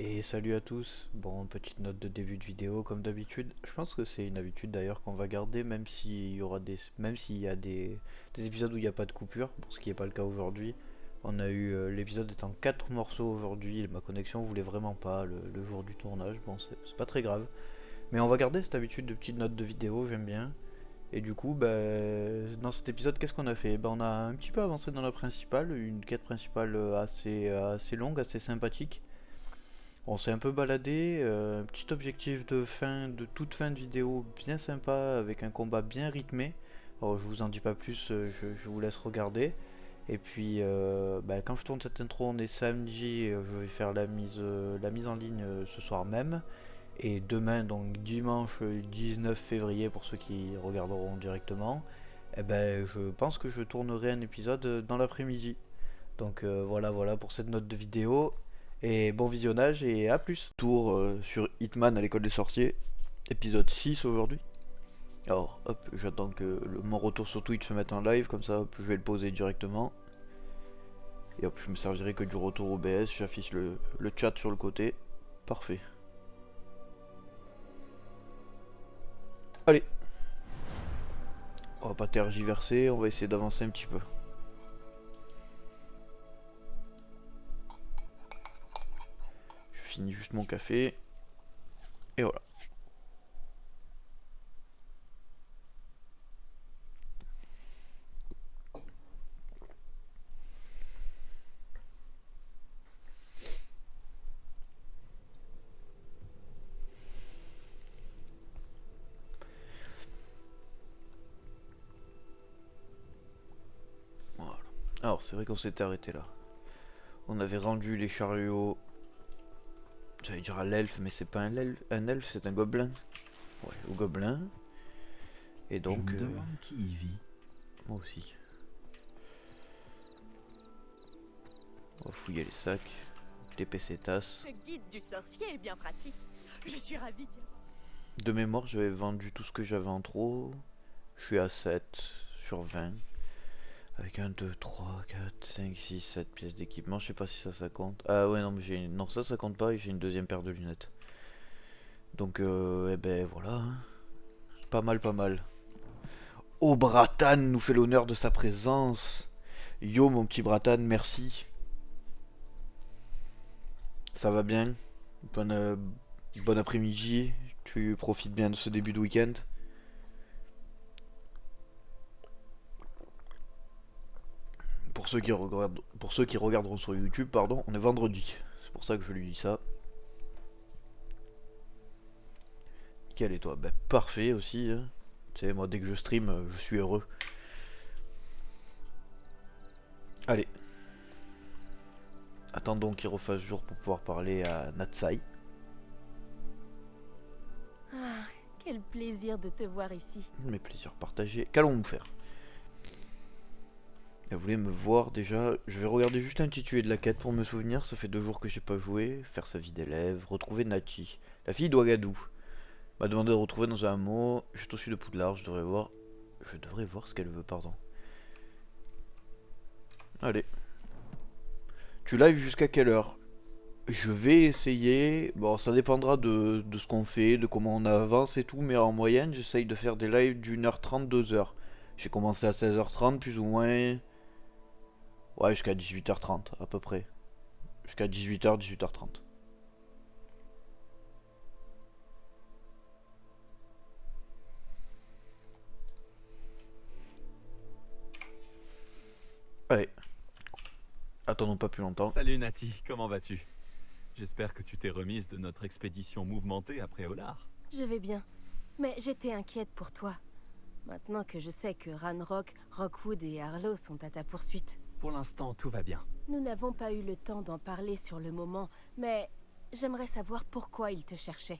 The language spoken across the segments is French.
Et salut à tous. Bon, petite note de début de vidéo comme d'habitude. Je pense que c'est une habitude d'ailleurs qu'on va garder même s'il y aura même s'il y a des épisodes où il n'y a pas de coupure, pour ce qui n'est pas le cas aujourd'hui. On a eu l'épisode étant 4 morceaux aujourd'hui et ma connexion voulait vraiment pas le jour du tournage. Bon, c'est pas très grave. Mais on va garder cette habitude de petites notes de vidéo, j'aime bien. Et du coup, dans cet épisode, qu'est-ce qu'on a fait? On a un petit peu avancé dans la principale, une quête principale assez longue, assez sympathique. On s'est un peu baladé, un petit objectif de fin, de toute fin de vidéo bien sympa avec un combat bien rythmé. Alors je vous en dis pas plus, je vous laisse regarder. Et puis quand je tourne cette intro, on est samedi, je vais faire la mise en ligne ce soir même. Et demain, donc dimanche 19 février pour ceux qui regarderont directement, je pense que je tournerai un épisode dans l'après-midi. Donc voilà pour cette note de vidéo. Et bon visionnage et à plus. Tour sur Hitman à l'école des sorciers, épisode 6 aujourd'hui. Alors hop, j'attends que mon retour sur Twitch se mette en live, comme ça hop, je vais le poser directement. Et hop, je me servirai que du retour OBS, j'affiche le chat sur le côté. Parfait. Allez, on va pas tergiverser, on va essayer d'avancer un petit peu. Je finis juste mon café. Et voilà. Voilà. Alors c'est vrai qu'on s'était arrêté là. On avait rendu les chariots. J'allais dire à l'elfe, mais c'est pas un elfe, c'est un gobelin. Ouais, au gobelin. Et Je donc, me demande qui y vit. moi aussi. On va fouiller les sacs, les PC tasses. Ce guide du sorcier est bien pratique. Je suis ravie d'y avoir. De mémoire, j'avais vendu tout ce que j'avais en trop. Je suis à 7 sur 20. Avec 1, 2, 3, 4, 5, 6, 7 pièces d'équipement. Je sais pas si ça compte. Ah ouais, non, mais non, ça compte pas et j'ai une deuxième paire de lunettes. Donc, voilà, hein. Pas mal, pas mal. Oh, Bratan nous fait l'honneur de sa présence. Yo, mon petit Bratan, merci. Ça va bien? Bon après-midi. Tu profites bien de ce début de week-end? Pour ceux qui regarderont sur YouTube, pardon, on est vendredi. C'est pour ça que je lui dis ça. Quel est toi? Ben, parfait aussi, hein. Tu sais, moi, dès que je stream, je suis heureux. Allez, attendons qu'il refasse jour pour pouvoir parler à Natsai. Ah, quel plaisir de te voir ici. Mes plaisirs partagés. Qu'allons-nous faire? Elle voulait me voir déjà. Je vais regarder juste l'intitulé de la quête pour me souvenir. Ça fait 2 jours que j'ai pas joué. Faire sa vie d'élève. Retrouver Nati. La fille d'Ouagadou. M'a demandé de retrouver dans un mot. Juste au-dessus de Poudlard. Je devrais voir. Je devrais voir ce qu'elle veut, pardon. Allez. Tu live jusqu'à quelle heure? Je vais essayer. Bon, ça dépendra de ce qu'on fait, de comment on avance et tout. Mais en moyenne, j'essaye de faire des lives d'1h30, 2h. J'ai commencé à 16h30, plus ou moins. Ouais, jusqu'à 18h30, à peu près. Jusqu'à 18h, 18h30. Allez, attendons pas plus longtemps. Salut Nati, comment vas-tu? J'espère que tu t'es remise de notre expédition mouvementée après Olar. Je vais bien, mais j'étais inquiète pour toi. Maintenant que je sais que Ranrock, Rockwood et Harlow sont à ta poursuite. Pour l'instant, tout va bien. Nous n'avons pas eu le temps d'en parler sur le moment, mais j'aimerais savoir pourquoi ils te cherchaient.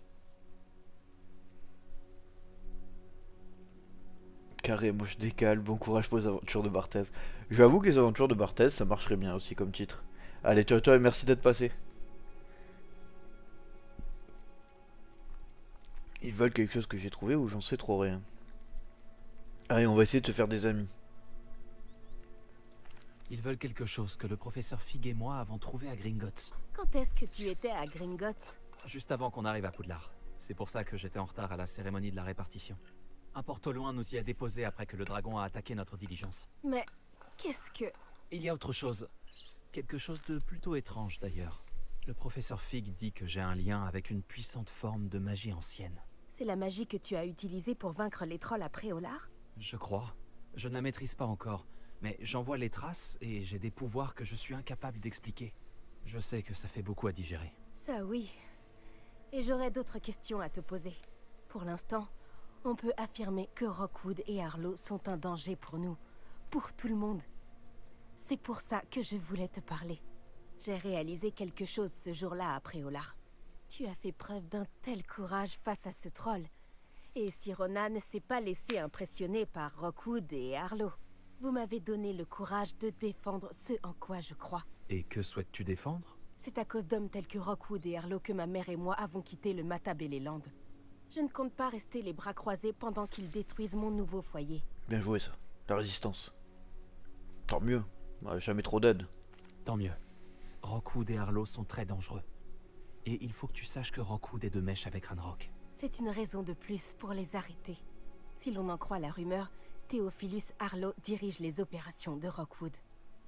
Carré, moi je décale. Bon courage pour les aventures de Barthez. J'avoue que les aventures de Barthez, ça marcherait bien aussi comme titre. Allez, ciao ciao et merci d'être passé. Ils veulent quelque chose que j'ai trouvé ou j'en sais trop rien. Allez, on va essayer de se faire des amis. Ils veulent quelque chose que le professeur Fig et moi avons trouvé à Gringotts. Quand est-ce que tu étais à Gringotts? Juste avant qu'on arrive à Poudlard. C'est pour ça que j'étais en retard à la cérémonie de la répartition. Un porte au loin nous y a déposé après que le dragon a attaqué notre diligence. Mais qu'est-ce que... Il y a autre chose. Quelque chose de plutôt étrange d'ailleurs. Le professeur Fig dit que j'ai un lien avec une puissante forme de magie ancienne. C'est la magie que tu as utilisée pour vaincre les trolls à Préolard? Je crois. Je ne la maîtrise pas encore, mais j'en vois les traces et j'ai des pouvoirs que je suis incapable d'expliquer. Je sais que ça fait beaucoup à digérer. Ça oui. Et j'aurais d'autres questions à te poser. Pour l'instant, on peut affirmer que Rockwood et Harlow sont un danger pour nous. Pour tout le monde. C'est pour ça que je voulais te parler. J'ai réalisé quelque chose ce jour-là à Préolard. Tu as fait preuve d'un tel courage face à ce troll. Et Sirona ne s'est pas laissé impressionner par Rockwood et Harlow. Vous m'avez donné le courage de défendre ce en quoi je crois. Et que souhaites-tu défendre? C'est à cause d'hommes tels que Rockwood et Harlow que ma mère et moi avons quitté le Matabeleland. Je ne compte pas rester les bras croisés pendant qu'ils détruisent mon nouveau foyer. Bien joué ça. La résistance. Tant mieux. Jamais trop d'aide. Tant mieux. Rockwood et Harlow sont très dangereux. Et il faut que tu saches que Rockwood est de mèche avec Ranrock. C'est une raison de plus pour les arrêter. Si l'on en croit la rumeur, Theophilus Harlow dirige les opérations de Rockwood.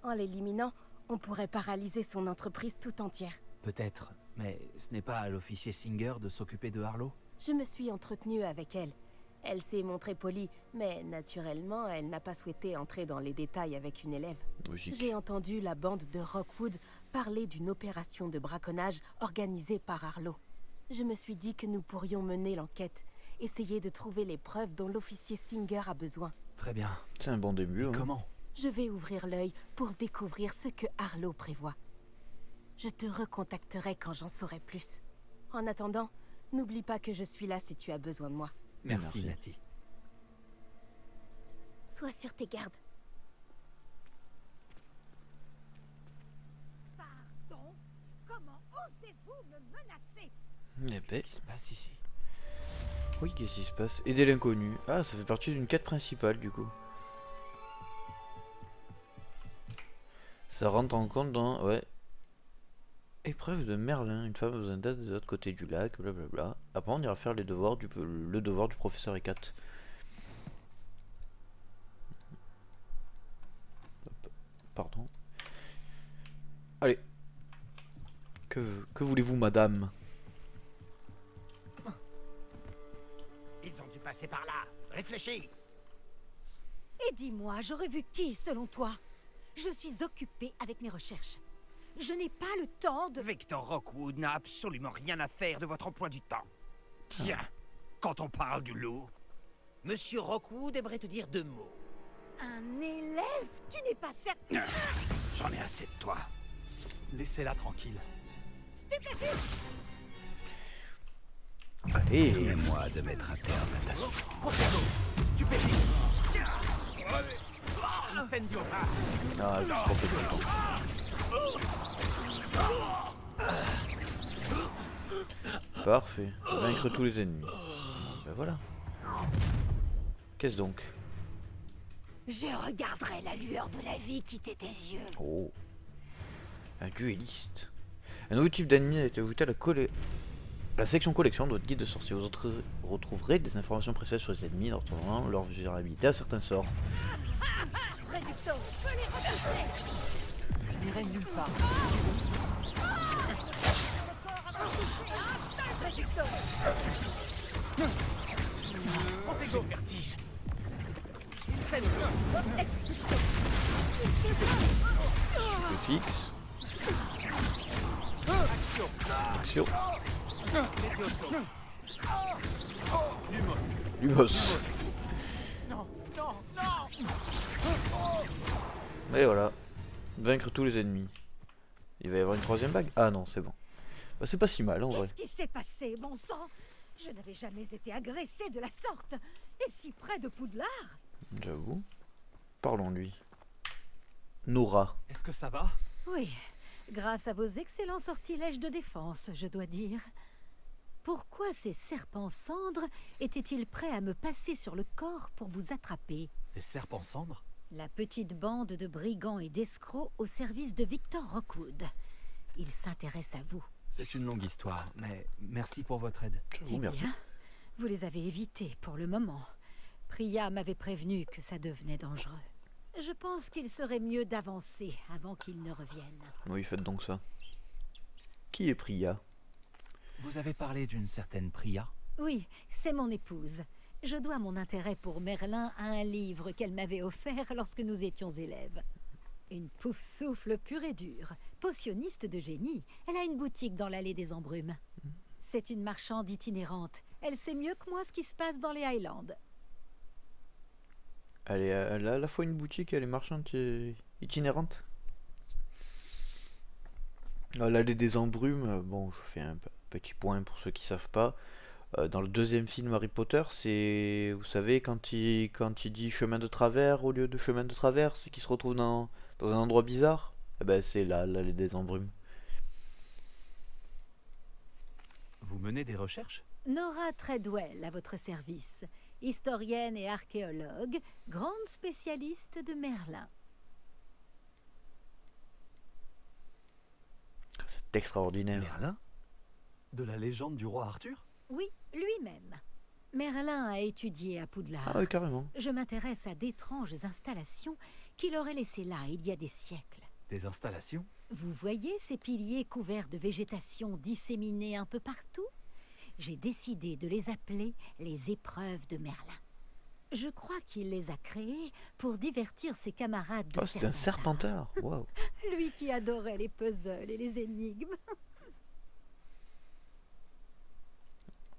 En l'éliminant, on pourrait paralyser son entreprise tout entière. Peut-être, mais ce n'est pas à l'officier Singer de s'occuper de Harlow? Je me suis entretenue avec elle. Elle s'est montrée polie, mais naturellement, elle n'a pas souhaité entrer dans les détails avec une élève. Logique. J'ai entendu la bande de Rockwood parler d'une opération de braconnage organisée par Harlow. Je me suis dit que nous pourrions mener l'enquête, essayer de trouver les preuves dont l'officier Singer a besoin. Très bien. C'est un bon début. Et Hein. comment? Je vais ouvrir l'œil pour découvrir ce que Harlow prévoit. Je te recontacterai quand j'en saurai plus. En attendant, n'oublie pas que je suis là si tu as besoin de moi. Merci, Merci. Natty. Sois sur tes gardes. Pardon? Comment osez-vous me menacer? Eh ben, Qu'est-ce qui se passe ici? oui, qu'est-ce qui se passe? Aider l'inconnu. Ah, ça fait partie d'une quête principale du coup. Ça rentre en compte dans... Ouais. Épreuve de Merlin. Une femme a besoin d'aide de l'autre côté du lac, blablabla. Après on ira faire les devoirs le devoir du professeur Ekat. Hop. Pardon. Allez. Que voulez-vous, madame? Ils ont dû passer par là. Réfléchis. Et dis-moi, j'aurais vu qui selon toi? Je suis occupée avec mes recherches. Je n'ai pas le temps de... Victor Rockwood n'a absolument rien à faire de votre emploi du temps. Tiens, quand on parle du loup, Monsieur Rockwood aimerait te dire 2 mots. Un élève? Tu n'es pas certain... J'en ai assez de toi. Laissez-la tranquille. Stupéfique! Allez. Permets-moi de mettre un terme à ta Stupéfixe. Incendio. Ah, je suis trop peu de temps. Parfait. Vaincre tous les ennemis. Ben voilà. Qu'est-ce donc? Je regarderai la lueur de la vie quitter tes yeux. Oh. Un dueliste. Un nouveau type d'ennemi a été ajouté à la section collection de votre guide de sorcier. Vous retrouverez des informations précieuses sur les ennemis, leur vulnérabilité à certains sorts. Reducto, peux les repousser! Je n'irai nulle part. Reducto! Protego. Vertige. Je fixe. Action. Action. Levioso. Lumos. Lumos. Non, non, non. Et voilà. Vaincre tous les ennemis. Il va y avoir une troisième bague? Ah non, c'est bon. Bah, c'est pas si mal en vrai. Qu'est-ce qui s'est passé, bon sang? Je n'avais jamais été agressée de la sorte. Et si près de Poudlard? J'avoue. Parlons-lui. Nora. Est-ce que ça va? Oui, grâce à vos excellents sortilèges de défense, je dois dire. Pourquoi ces serpents cendres étaient-ils prêts à me passer sur le corps pour vous attraper? Des serpents cendres? La petite bande de brigands et d'escrocs au service de Victor Rockwood. Il s'intéresse à vous. C'est une longue histoire, mais merci pour votre aide. J'avoue, Eh merci. bien, vous les avez évités pour le moment. Priya m'avait prévenu que ça devenait dangereux. Je pense qu'il serait mieux d'avancer avant qu'ils ne reviennent. Oui, faites donc ça. Qui est Priya? Vous avez parlé d'une certaine Priya? Oui, c'est mon épouse. Je dois mon intérêt pour Merlin à un livre qu'elle m'avait offert lorsque nous étions élèves. Une pouf-souffle pure et dure, potionniste de génie. Elle a une boutique dans l'allée des Embrumes. C'est une marchande itinérante. Elle sait mieux que moi ce qui se passe dans les Highlands. Elle a à la fois une boutique et elle est marchande itinérante. L'allée des embrumes, bon, je fais un petit point pour ceux qui savent pas. Dans le deuxième film Harry Potter, c'est, vous savez, quand il dit chemin de travers au lieu de chemin de traverse et qu'il se retrouve dans un endroit bizarre, eh ben c'est là, l'allée des embrumes. Vous menez des recherches? Nora Treadwell à votre service. Historienne et archéologue, grande spécialiste de Merlin. C'est extraordinaire. Merlin? De la légende du roi Arthur? Oui, lui-même. Merlin a étudié à Poudlard. Ah oui, carrément. Je m'intéresse à d'étranges installations qu'il aurait laissées là il y a des siècles. Des installations? Vous voyez ces piliers couverts de végétation disséminés un peu partout? J'ai décidé de les appeler les épreuves de Merlin. Je crois qu'il les a créées pour divertir ses camarades de Oh, c'est un serpentard. Waouh. Lui qui adorait les puzzles et les énigmes.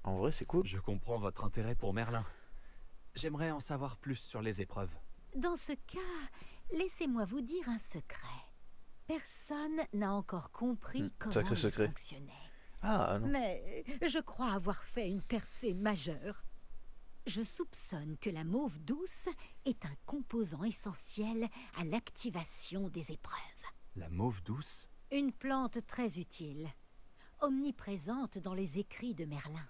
En vrai, c'est cool. Je comprends votre intérêt pour Merlin. J'aimerais en savoir plus sur les épreuves. Dans ce cas, laissez-moi vous dire un secret. Personne n'a encore compris comment sacré il secret. fonctionnait. Ah non. Mais je crois avoir fait une percée majeure. Je soupçonne que la mauve douce est un composant essentiel à l'activation des épreuves. La mauve douce? Une plante très utile, omniprésente dans les écrits de Merlin.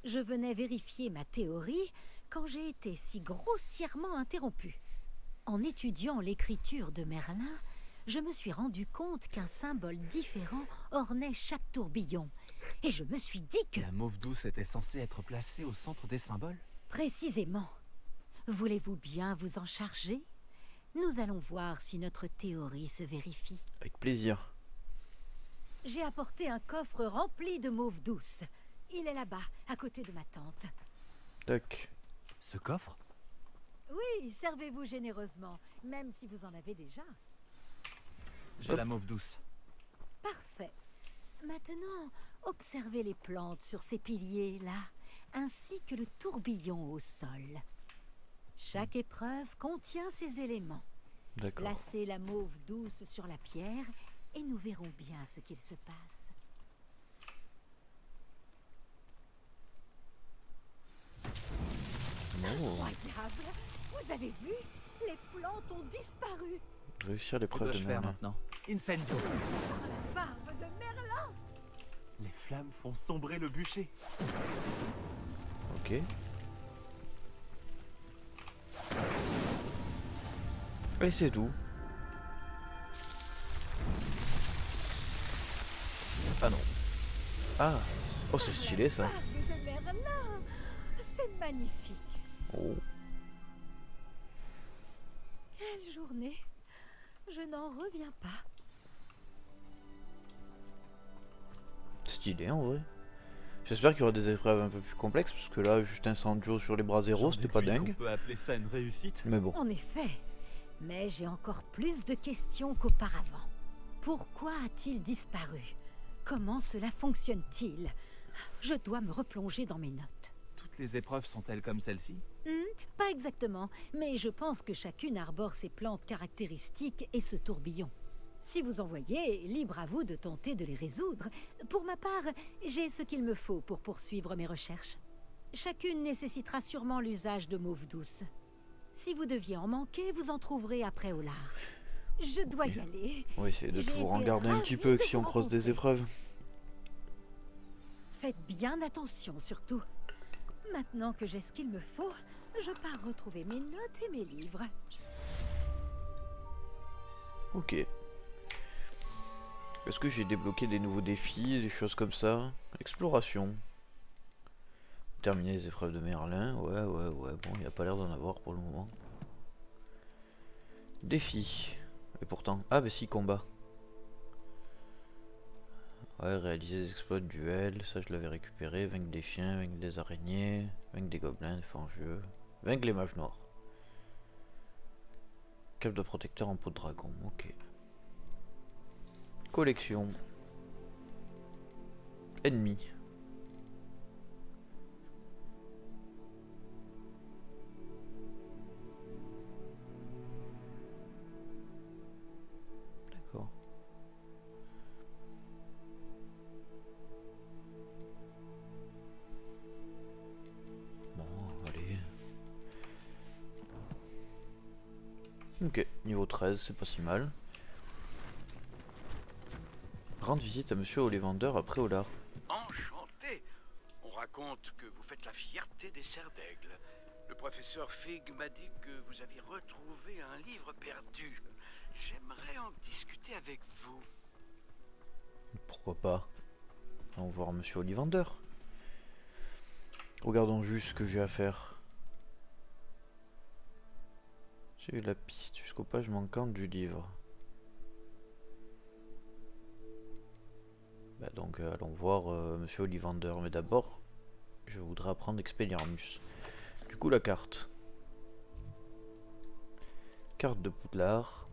Je venais vérifier ma théorie quand j'ai été si grossièrement interrompue. En étudiant l'écriture de Merlin, je me suis rendu compte qu'un symbole différent ornait chaque tourbillon. Et je me suis dit que... La mauve douce était censée être placée au centre des symboles? Précisément. Voulez-vous bien vous en charger? Nous allons voir si notre théorie se vérifie. Avec plaisir. J'ai apporté un coffre rempli de mauve douce. Il est là-bas, à côté de ma tante. Tac. Ce coffre? Oui, servez-vous généreusement, même si vous en avez déjà. J'ai la mauve douce. Parfait. Maintenant, observez les plantes sur ces piliers-là, ainsi que le tourbillon au sol. Chaque épreuve contient ces éléments. D'accord. Placez la mauve douce sur la pierre et nous verrons bien ce qu'il se passe. Oh. Incroyable! Vous avez vu? Les plantes ont disparu! Réussir Que l'épreuve de dois-je faire Merlin. maintenant? Incendio! Barbe de Merlin! Les flammes font sombrer le bûcher. Ok. Et c'est tout. Ah non. Ah. Oh, c'est stylé ça. Barbe de Merlin! C'est magnifique! Oh. Quelle journée! Je n'en reviens pas. Stylé en vrai. J'espère qu'il y aura des épreuves un peu plus complexes parce que là, juste un Sanjo sur les bras zéro, c'était pas dingue. On peut appeler ça une réussite. Mais bon. En effet, mais j'ai encore plus de questions qu'auparavant. Pourquoi a-t-il disparu? Comment cela fonctionne-t-il? Je dois me replonger dans mes notes. Toutes les épreuves sont-elles comme celle-ci? Pas exactement, mais je pense que chacune arbore ses plantes caractéristiques et ce tourbillon. Si vous en voyez, libre à vous de tenter de les résoudre. Pour ma part, j'ai ce qu'il me faut pour poursuivre mes recherches. Chacune nécessitera sûrement l'usage de mauve douce. Si vous deviez en manquer, vous en trouverez après au lard. Je dois y aller. On va essayer de J'ai toujours en été garder un ravie petit peu de si on vous creuse des rencontrer. épreuves. Faites bien attention surtout. Maintenant que j'ai ce qu'il me faut, je pars retrouver mes notes et mes livres. Ok. Est-ce que j'ai débloqué des nouveaux défis, des choses comme ça? Exploration. Terminer les épreuves de Merlin. Ouais. Bon, il n'y a pas l'air d'en avoir pour le moment. Défi. Et pourtant... Ah, bah si, combat. Ouais, réaliser des exploits de duel. Ça, je l'avais récupéré. Vaincre des chiens, vaincre des araignées, vaincre des gobelins, des fangeux. Vaincre les mages noirs. Cape de protecteur en peau de dragon. Ok. Collection. Ennemi. D'accord. Bon, allez. Ok, niveau 13, c'est pas si mal. Rendre visite à Monsieur Ollivander après Olar. Enchanté. On raconte que vous faites la fierté des serres d'aigle. Le professeur Fig m'a dit que vous aviez retrouvé un livre perdu. J'aimerais en discuter avec vous. Pourquoi pas? Allons voir Monsieur Ollivander. Regardons juste ce que j'ai à faire. J'ai eu la piste jusqu'au page manquante du livre. Bah donc allons voir Monsieur Ollivander. Mais d'abord, je voudrais apprendre Expelliarmus. Du coup la carte. Carte de Poudlard.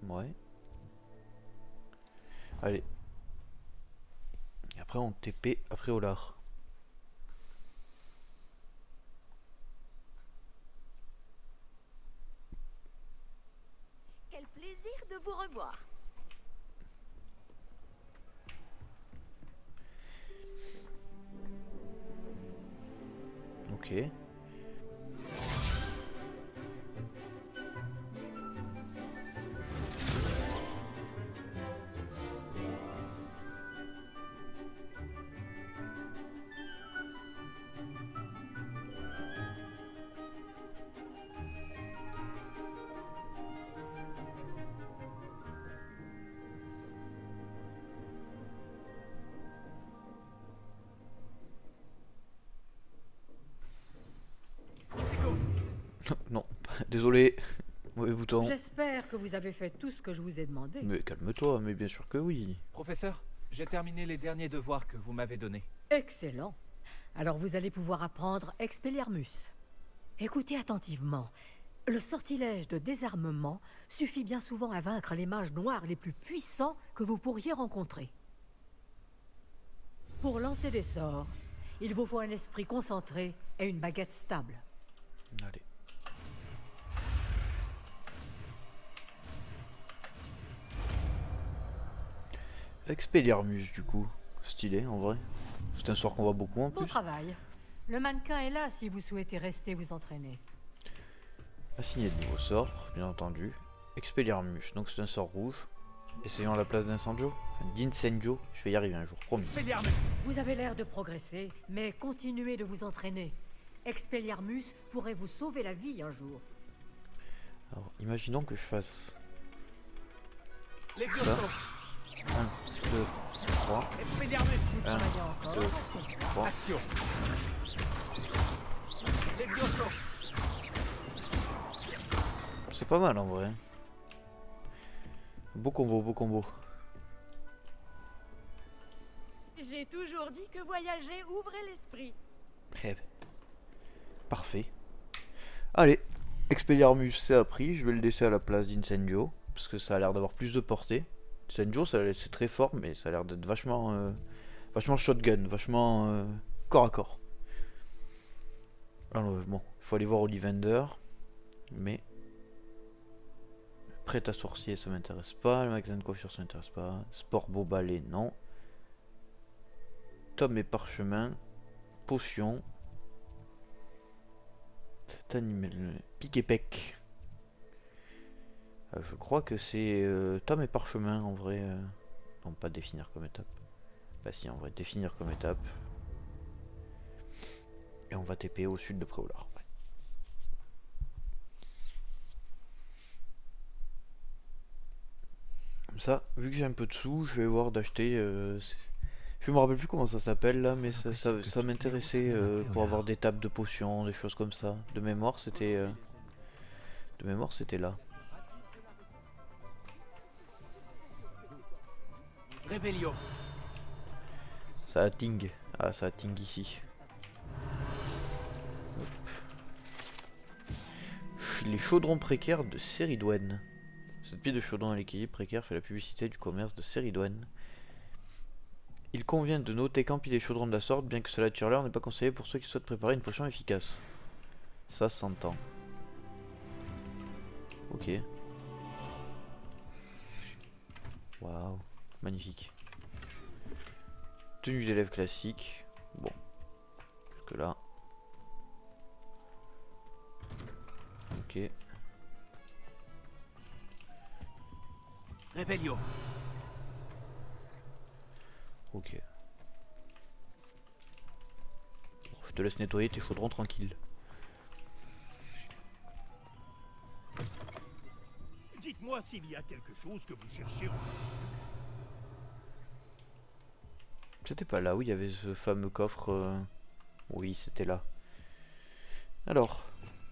Ouais. Allez. Et après on TP après Olar. Quel plaisir de vous revoir. Ok. Non, désolé. Mauvais bouton. J'espère que vous avez fait tout ce que je vous ai demandé. Mais calme-toi, mais bien sûr que oui. Professeur, j'ai terminé les derniers devoirs que vous m'avez donnés. Excellent. Alors vous allez pouvoir apprendre Expelliarmus. Écoutez attentivement. Le sortilège de désarmement suffit bien souvent à vaincre les mages noirs les plus puissants que vous pourriez rencontrer. Pour lancer des sorts, il vous faut un esprit concentré et une baguette stable. Allez. Expelliarmus du coup. Stylé en vrai. C'est un sort qu'on voit beaucoup en Bon plus. travail. Le mannequin est là si vous souhaitez rester vous entraîner. Assigné de niveau sort, bien entendu. Expelliarmus, donc c'est un sort rouge. Essayons à la place d'incendio. Enfin, d'incendio, je vais y arriver un jour, promis. Expelliarmus. Vous avez l'air de progresser, mais continuez de vous entraîner. Expelliarmus pourrait vous sauver la vie un jour. Alors, imaginons que je fasse Les ça. Vioso. 1, 2, 3. Expelliarmus. 1, Travaillez encore. 2, 3. Action. Les Vioso. C'est pas mal en vrai. Beau combo, beau combo. J'ai toujours dit que voyager ouvrait l'esprit. Eh ben, parfait. Allez, Expelliarmus c'est appris, je vais le laisser à la place d'Incendio, parce que ça a l'air d'avoir plus de portée. Incendio c'est très fort, mais ça a l'air d'être vachement, vachement shotgun, vachement corps à corps. Alors bon, il faut aller voir Ollivander, mais... Prêt à sorcier ça m'intéresse pas, le magasin de coiffure ça m'intéresse pas, sport beau balai non. Tome et parchemin, potion. Cet animal, pique et pec. Je crois que c'est tome et parchemin en vrai. Non, pas définir comme étape. Bah si, en vrai, définir comme étape. Et on va TP au sud de Préolard. Ouais. Ça, vu que j'ai un peu de sous, je vais voir d'acheter. Je me rappelle plus comment ça s'appelle là, mais ça m'intéressait pour avoir des tables de potions, des choses comme ça. De mémoire, c'était là. Revelio. Ça a ting. Ah, ça a ting ici. Hop. Les chaudrons précaires de Céridwen. Cette pile de chaudron à l'équilibre précaire fait la publicité du commerce de Céridwen. Il convient de noter qu'empiler des chaudrons de la sorte, bien que cela tire l'heure, n'est pas conseillé pour ceux qui souhaitent préparer une potion efficace. Ça s'entend. Ok. Waouh, magnifique. Tenue d'élève classique. Bon, jusque là. Ok. Revelio. Ok. Bon, je te laisse nettoyer tes chaudrons tranquille. Dites-moi s'il y a quelque chose que vous cherchez. C'était pas là où il y avait ce fameux coffre Oui, c'était là. Alors,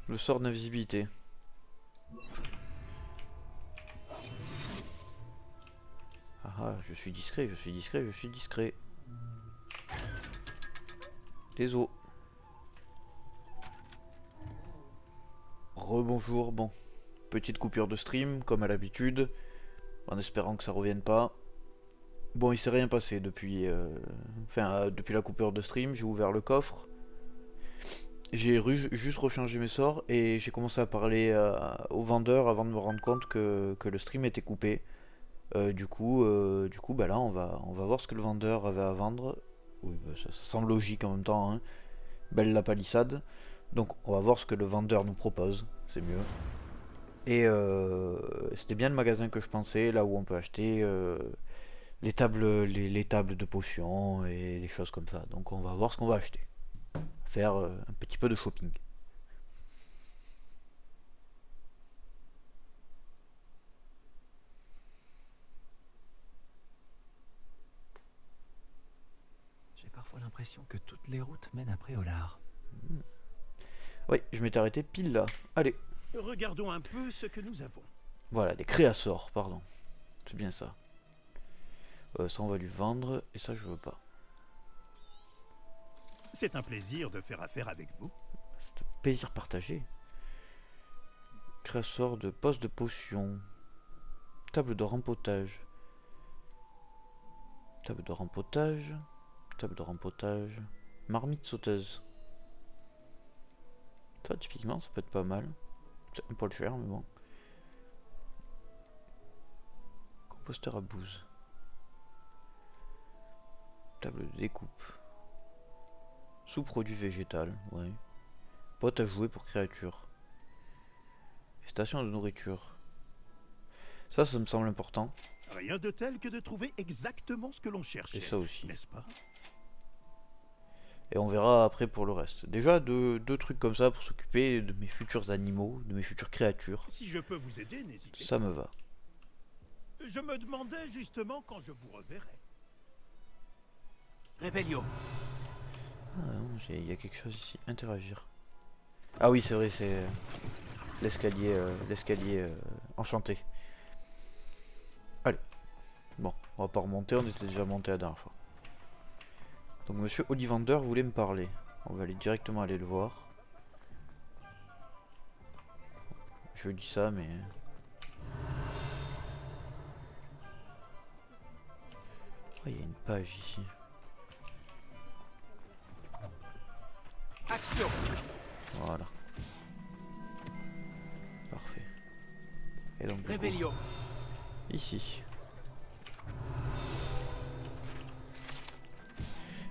le sort d'invisibilité. Ah ah, je suis discret, je suis discret, je suis discret. Les os. Rebonjour, bon. Petite coupure de stream, comme à l'habitude. En espérant que ça revienne pas. Bon, il s'est rien passé depuis... depuis la coupure de stream, j'ai ouvert le coffre. J'ai juste rechangé mes sorts et j'ai commencé à parler au vendeur avant de me rendre compte que le stream était coupé. Du coup, bah là, on va voir ce que le vendeur avait à vendre. Oui, bah, ça semble logique en même temps, hein. Belle la palissade. Donc, on va voir ce que le vendeur nous propose. C'est mieux. Et c'était bien le magasin que je pensais, là où on peut acheter les tables de potions et des choses comme ça. Donc, on va voir ce qu'on va acheter. Faire un petit peu de shopping. J'ai parfois l'impression que toutes les routes mènent à Préolard. Oui, je m'étais arrêté pile là. Allez. Regardons un peu ce que nous avons. Voilà, des créassors, pardon. C'est bien ça. Ça, on va lui vendre. Et ça, je veux pas. C'est un plaisir de faire affaire avec vous. C'est un plaisir partagé. Créasseur de poste de potion. Table de rempotage. Table de rempotage. Table de rempotage. Marmite sauteuse. Ça, typiquement, ça peut être pas mal. C'est un poil cher, mais bon. Composteur à bouse. Table de découpe. Sous-produit végétal, ouais. Boîte à jouer pour créatures. Station de nourriture. Ça me semble important. Rien de tel que de trouver exactement ce que l'on cherchait. Et ça aussi. N'est-ce pas? Et on verra après pour le reste. Déjà, deux trucs comme ça pour s'occuper de mes futurs animaux, de mes futures créatures. Si je peux vous aider, n'hésitez pas. Ça me va. Je me demandais justement quand je vous reverrai. Revelio. Ah non, il y a quelque chose ici. Interagir. Ah oui, c'est vrai, c'est l'escalier enchanté. Allez. Bon, on va pas remonter, on était déjà monté la dernière fois. Donc monsieur Ollivander voulait me parler. On va aller directement aller le voir. Je dis ça, mais... Ah, il y a une page ici. Action. Voilà. Parfait. Et donc, du coup, Revelio. ici.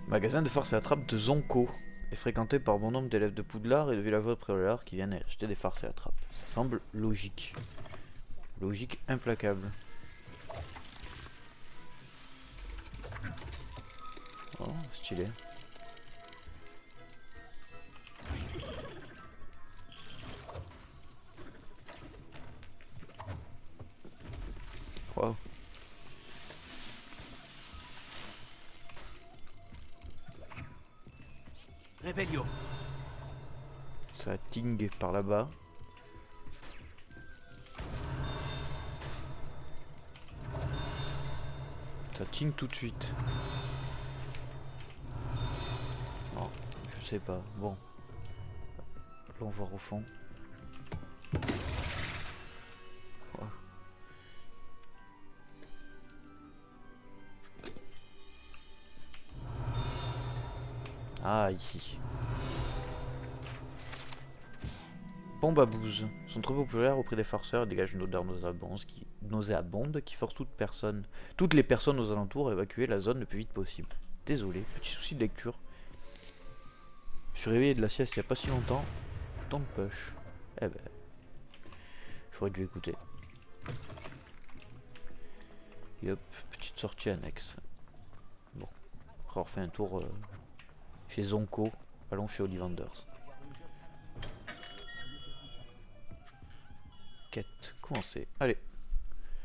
Magasin de farces et attrapes de Zonko est fréquenté par bon nombre d'élèves de Poudlard et de villageois de Préolard qui viennent acheter des farces et attrapes. Ça semble logique. Logique implacable. Oh, stylé. Wow. Revelio. Ça ting par là-bas. Ça ting tout de suite. Non, je sais pas. Bon. Allons voir au fond. Oh. Ah, ici. Bombe à bouse. Sont très populaires auprès des farceurs et dégagent une odeur nauséabonde qui force toutes les personnes aux alentours à évacuer la zone le plus vite possible. Désolé, petit souci de lecture. Je suis réveillé de la sieste il n'y a pas si longtemps. Tant de push. Eh ben, j'aurais dû écouter. Et hop, petite sortie annexe. Bon, après avoir fait un tour chez Zonko, allons chez Ollivanders. Quête commencée. Allez.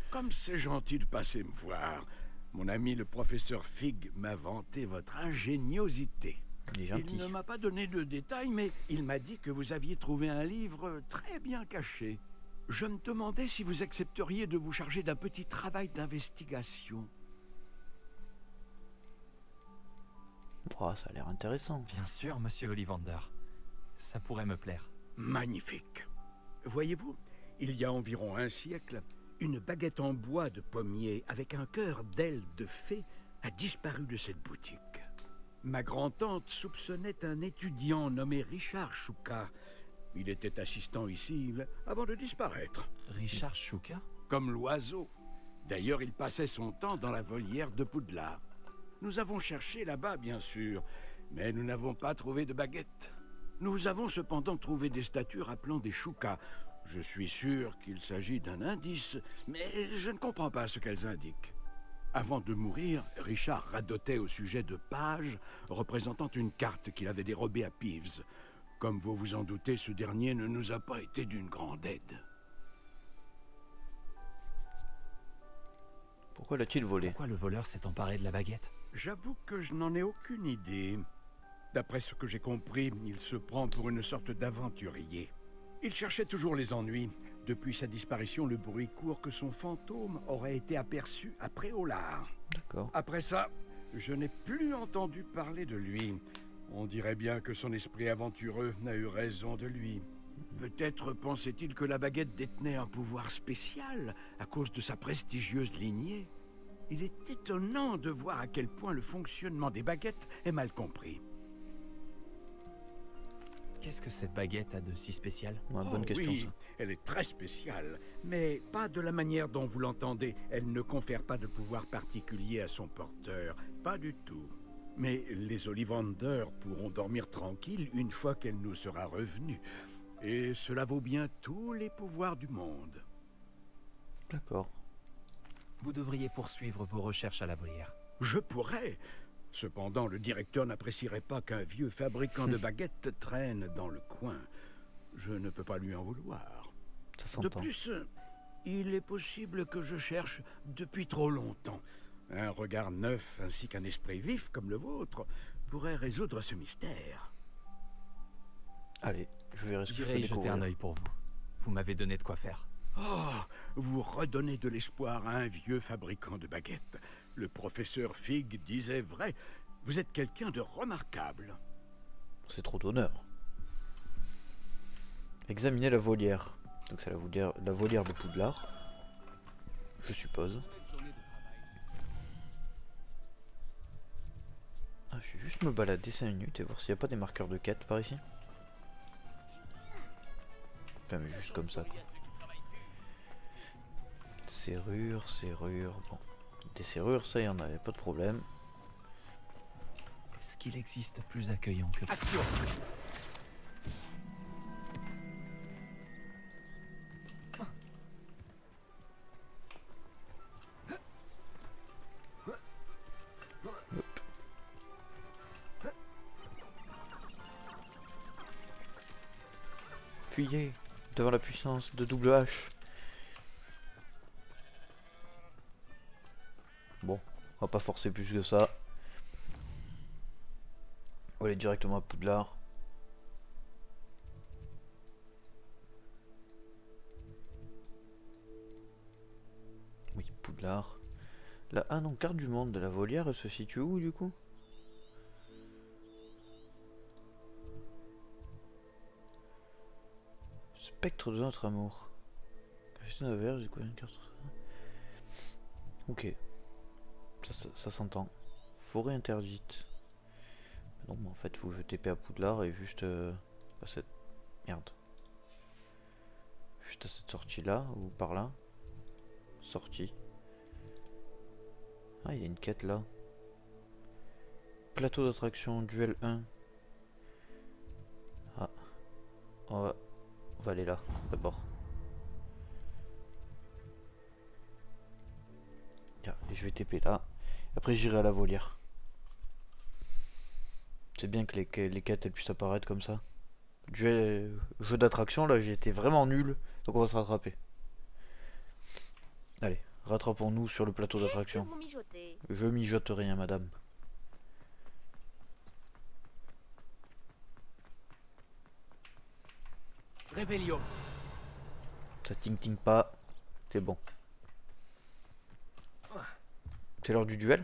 Comme c'est gentil de passer me voir. Mon ami le professeur Fig m'a vanté votre ingéniosité. Il est Il gentil. ne m'a pas donné de détails, mais il m'a dit que vous aviez trouvé un livre très bien caché. Je me demandais si vous accepteriez de vous charger d'un petit travail d'investigation. Oh, ça a l'air intéressant. Bien sûr, monsieur Ollivander. Ça pourrait me plaire. Magnifique. Voyez-vous, il y a environ un siècle, une baguette en bois de pommier avec un cœur d'aile de fée a disparu de cette boutique. Ma grand-tante soupçonnait un étudiant nommé Richard Chouka. Il était assistant ici avant de disparaître. Richard Chouka? Comme l'oiseau. D'ailleurs, il passait son temps dans la volière de Poudlard. Nous avons cherché là-bas, bien sûr, mais nous n'avons pas trouvé de baguette. Nous avons cependant trouvé des statues rappelant des Chouka. Je suis sûr qu'il s'agit d'un indice, mais je ne comprends pas ce qu'elles indiquent. Avant de mourir, Richard radotait au sujet de pages représentant une carte qu'il avait dérobée à Peeves. Comme vous vous en doutez, ce dernier ne nous a pas été d'une grande aide. Pourquoi l'a-t-il volé? Pourquoi le voleur s'est emparé de la baguette? J'avoue que je n'en ai aucune idée. D'après ce que j'ai compris, il se prend pour une sorte d'aventurier. Il cherchait toujours les ennuis. Depuis sa disparition, le bruit court que son fantôme aurait été aperçu à Préolard. D'accord. Après ça, je n'ai plus entendu parler de lui. On dirait bien que son esprit aventureux n'a eu raison de lui. Peut-être pensait-il que la baguette détenait un pouvoir spécial à cause de sa prestigieuse lignée. Il est étonnant de voir à quel point le fonctionnement des baguettes est mal compris. Qu'est-ce que cette baguette a de si spécial? Ouais, bonne question Oui, ça. elle est très spéciale, mais pas de la manière dont vous l'entendez. Elle ne confère pas de pouvoir particulier à son porteur, pas du tout. Mais les Ollivander pourront dormir tranquilles une fois qu'elle nous sera revenue. Et cela vaut bien tous les pouvoirs du monde. D'accord. Vous devriez poursuivre vos recherches à la volière. Je pourrais. Cependant, le directeur n'apprécierait pas qu'un vieux fabricant de baguettes traîne dans le coin. Je ne peux pas lui en vouloir. Ça De s'entend. plus, il est possible que je cherche depuis trop longtemps. Un regard neuf ainsi qu'un esprit vif comme le vôtre pourrait résoudre ce mystère. Allez, je verrai ce que je peux J'irai y jeter découvrir. un œil pour vous. Vous m'avez donné de quoi faire. Oh, vous redonnez de l'espoir à un vieux fabricant de baguettes. Le professeur Fig disait vrai. Vous êtes quelqu'un de remarquable. C'est trop d'honneur. Examiner la volière. Donc c'est la volière de Poudlard. Je suppose. Ah, je vais juste me balader 5 minutes et voir s'il n'y a pas des marqueurs de quête par ici. Enfin, mais juste comme ça, quoi. Serrure, serrure, bon. Des serrures, ça y en a pas de problème. Est-ce qu'il existe plus accueillant que... Action! Fuyez devant la puissance de double H. Bon, on va pas forcer plus que ça. On va aller directement à Poudlard. Oui, Poudlard. Là, ah non, carte du monde de la volière, elle se situe où du coup? Spectre de notre amour. Café de verge, quoi, une carte. Ok, ça s'entend. Forêt interdite. Non, mais en fait, faut que je TP à Poudlard et juste à cette merde. Juste à cette sortie là ou par là. Sortie. Ah, il y a une quête là. Plateau d'attraction, duel 1. Ah, on va aller là d'abord. Tiens, et je vais TP là. Après, j'irai à la volière. C'est bien que les quêtes elles puissent apparaître comme ça. Duel, jeu d'attraction, là j'ai été vraiment nul. Donc on va se rattraper. Allez, rattrapons-nous sur le plateau d'attraction. Vous mijotez. Je mijote rien, madame. Réveillon. Ça ting pas. C'est bon. C'est l'heure du duel?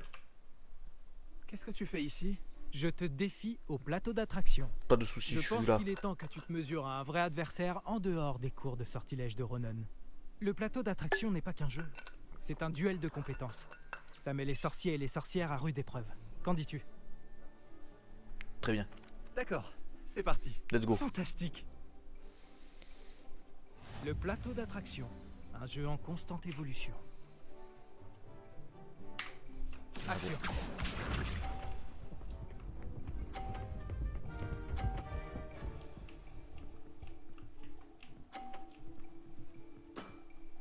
Qu'est-ce que tu fais ici? Je te défie au plateau d'attraction. Pas de soucis, Je je suis pense là. qu'il est temps que tu te mesures à un vrai adversaire en dehors des cours de sortilège de Ronan. Le plateau d'attraction n'est pas qu'un jeu. C'est un duel de compétences. Ça met les sorciers et les sorcières à rude épreuve. Qu'en dis-tu? Très bien. D'accord, c'est parti. Let's go. Fantastique. Le plateau d'attraction, un jeu en constante évolution. Action.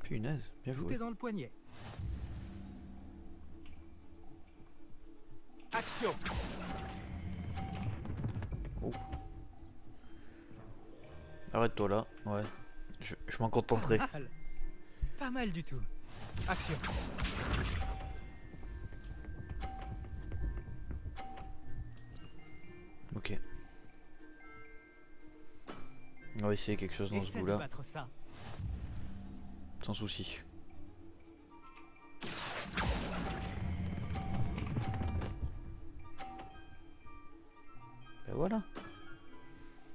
Punaise, bien Tout est joué. dans le poignet. Action. Oh. Arrête-toi là, ouais. Je m'en contenterai. Pas mal. Pas mal du tout. Action. Ok. On va essayer quelque chose dans ce Essaie de goût-là, battre ça. sans souci. Ben voilà.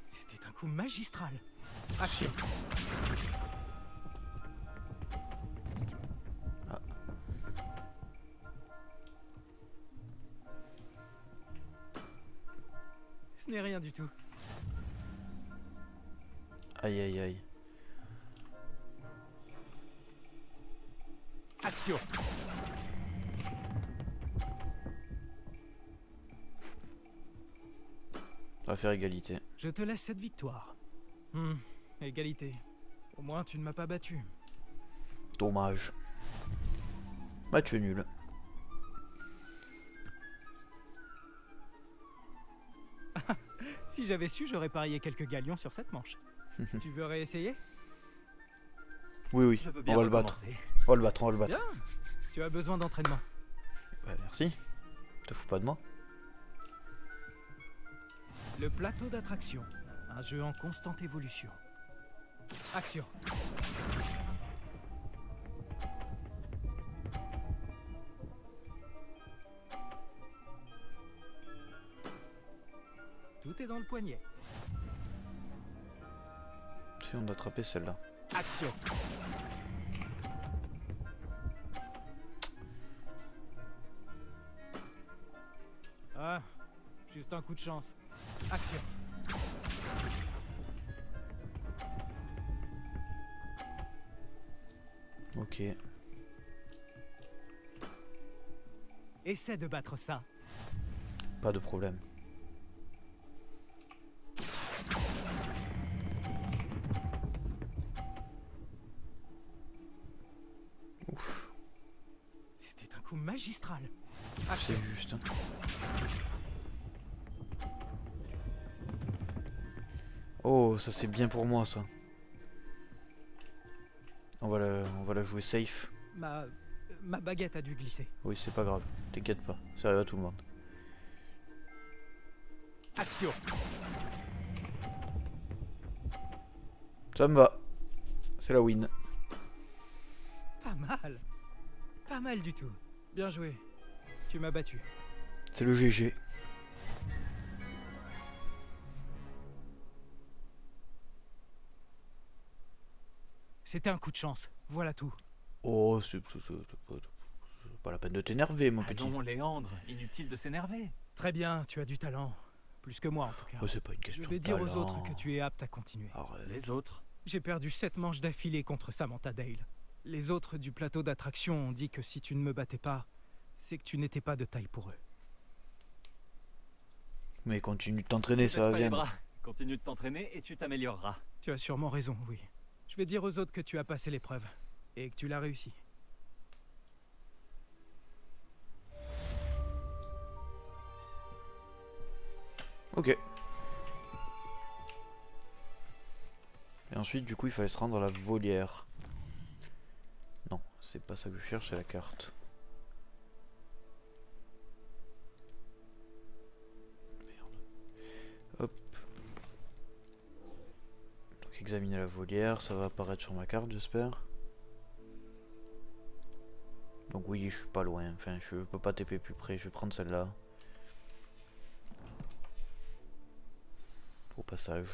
C'était un coup magistral. Action. Ah. Ce n'est rien du tout. Aïe aïe aïe. Action. On va faire égalité. Je te laisse cette victoire. Égalité. Au moins tu ne m'as pas battu. Dommage. Match nul. Si j'avais su, j'aurais parié quelques galions sur cette manche. Tu veux réessayer? Oui oui, Je veux on bien va le battre. recommencer. On va le battre, on va le battre. Bien. Tu as besoin d'entraînement. Ouais, merci. Te fous pas de moi. Le plateau d'attraction. Un jeu en constante évolution. Action. Tout est dans le poignet. Essayons d'attraper celle-là. Action. Ah, juste un coup de chance. Action. Ok. Essaie de battre ça. Pas de problème. Ouf, C'était un coup magistral. Action. c'est juste. Oh, ça c'est bien pour moi ça. On va la jouer safe. Ma baguette a dû glisser. Oui, c'est pas grave. T'inquiète pas. Ça arrive à tout le monde. Action. Ça me va. C'est la win. Pas mal. Pas mal du tout. Bien joué. Tu m'as battu. C'est le GG. C'était un coup de chance. Voilà tout. Oh, c'est pas la peine de t'énerver, mon petit. Non, Léandre, inutile de s'énerver. Très bien, tu as du talent. Plus que moi en tout cas. Oh, c'est pas une question Je vais de dire aux talent. autres que tu es apte à continuer. Arrête. Les autres? J'ai perdu 7 manches d'affilée contre Samantha Dale. Les autres du plateau d'attraction ont dit que si tu ne me battais pas, c'est que tu n'étais pas de taille pour eux. Mais continue de t'entraîner, ça Baisse va pas les bien. bras. Continue de t'entraîner et tu t'amélioreras. Tu as sûrement raison, oui. Je vais dire aux autres que tu as passé l'épreuve et que tu l'as réussi. Ok. Et ensuite, du coup, il fallait se rendre à la volière. Non, c'est pas ça que je cherche, c'est la carte. Merde. Hop. Donc, examiner la volière, ça va apparaître sur ma carte, j'espère. Donc oui, je suis pas loin, enfin, je peux pas TP plus près, je vais prendre celle-là. Au passage.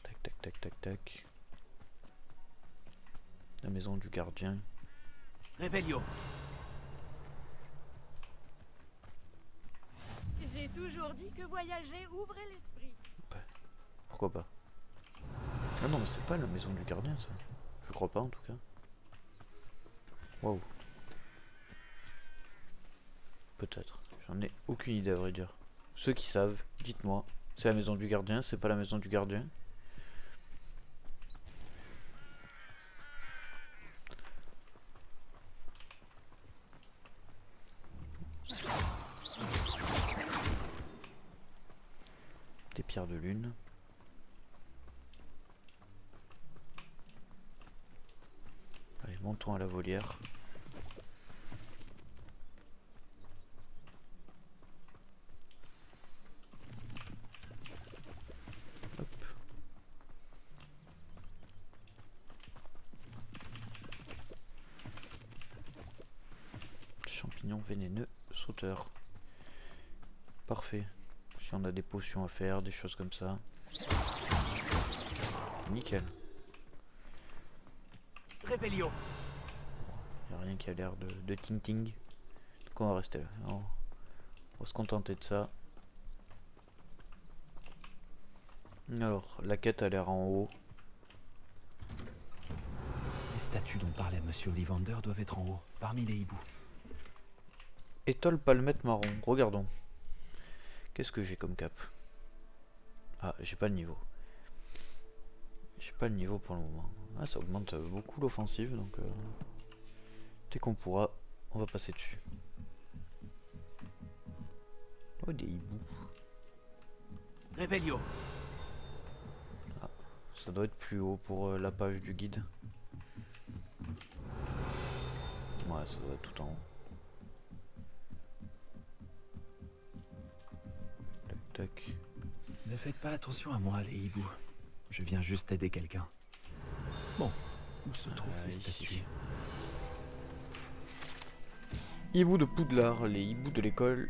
Tac tac tac tac tac. La maison du gardien. Réveillon. J'ai toujours dit que voyager ouvrait l'esprit. Pourquoi pas? Ah non mais c'est pas la maison du gardien ça. Je crois pas en tout cas. Waouh. Peut-être. J'en ai aucune idée à vrai dire. Ceux qui savent, dites-moi. C'est la maison du gardien, c'est pas la maison du gardien. Des pierres de lune. Allez, montons à la volière. Hop. Champignons vénéneux, sauteur. Parfait. Si on a des potions à faire, des choses comme ça. Nickel. Réveillon. Y a rien qui a l'air de ting-ting. Donc on va rester là. On va se contenter de ça. Alors, la quête a l'air en haut. Les statues dont parlait Monsieur Ollivander doivent être en haut, parmi les hiboux. Étole palmette marron. Regardons. Qu'est-ce que j'ai comme cap? Ah, j'ai pas le niveau. J'ai pas le niveau pour le moment. Ah, ça augmente beaucoup l'offensive, donc dès qu'on pourra, on va passer dessus. Oh, des hiboux. Réveillon. Ça doit être plus haut pour la page du guide. Ouais, ça doit être tout en haut. Tac, tac. Ne faites pas attention à moi, les hiboux. Je viens juste aider quelqu'un. Bon, où se trouvent ces ici. statues? Hiboux de Poudlard, les hiboux de l'école.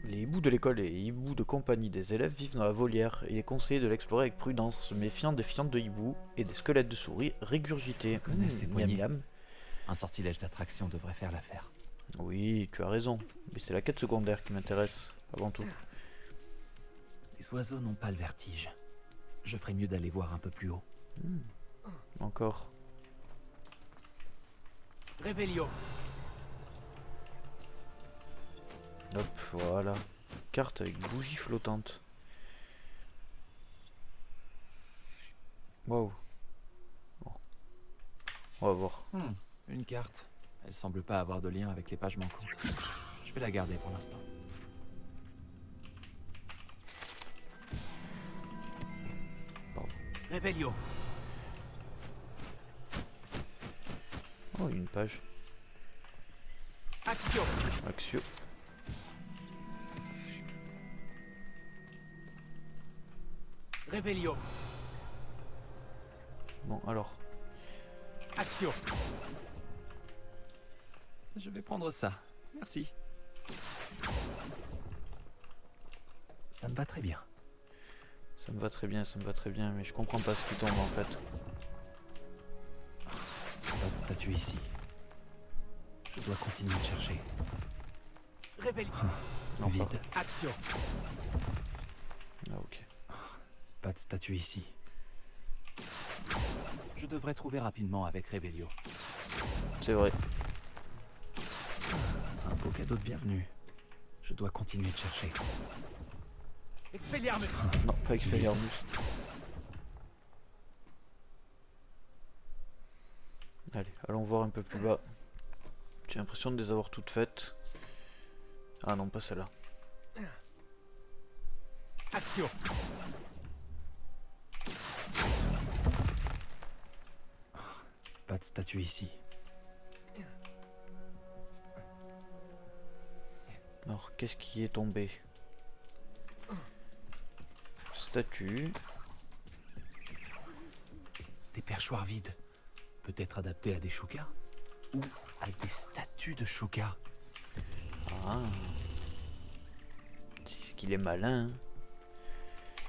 Les hiboux de l'école et les hiboux de compagnie des élèves vivent dans la volière. Il est conseillé de l'explorer avec prudence, se méfiant des fientes de hiboux et des squelettes de souris régurgités. Je connais ces Miam poignées. miam. Un sortilège d'attraction devrait faire l'affaire. Oui, tu as raison. Mais c'est la quête secondaire qui m'intéresse, avant tout. Les oiseaux n'ont pas le vertige. Je ferais mieux d'aller voir un peu plus haut. Encore. Réveillon. Hop, voilà. Carte avec bougie flottante. Waouh. Bon. On va voir. Une carte. Elle semble pas avoir de lien avec les pages manquantes. Je vais la garder pour l'instant. Réveillon. Oh, une page. Action. Axio. Revelio. Bon, alors. Action. Je vais prendre ça. Merci. Ça me va très bien. Ça me va très bien, ça me va très bien, mais je comprends pas ce qui tombe en fait. Pas de statue ici. Je dois continuer de chercher. Revelio. Non, Vide. pas. Action. Ah, ok. Pas de statue ici. Je devrais trouver rapidement avec Revelio. C'est vrai. Un beau cadeau de bienvenue. Je dois continuer de chercher. Expelliarmus. Non, pas Expelliarmus. Allez, allons voir un peu plus bas. J'ai l'impression de les avoir toutes faites. Ah non, pas celle-là. Action. Pas de statue ici. Alors, qu'est-ce qui est tombé? Statue. Des perchoirs vides. Peut-être adaptés à des Shuka? Ou à des statues de Shuka? Ah. C'est qu'il est malin. Hein.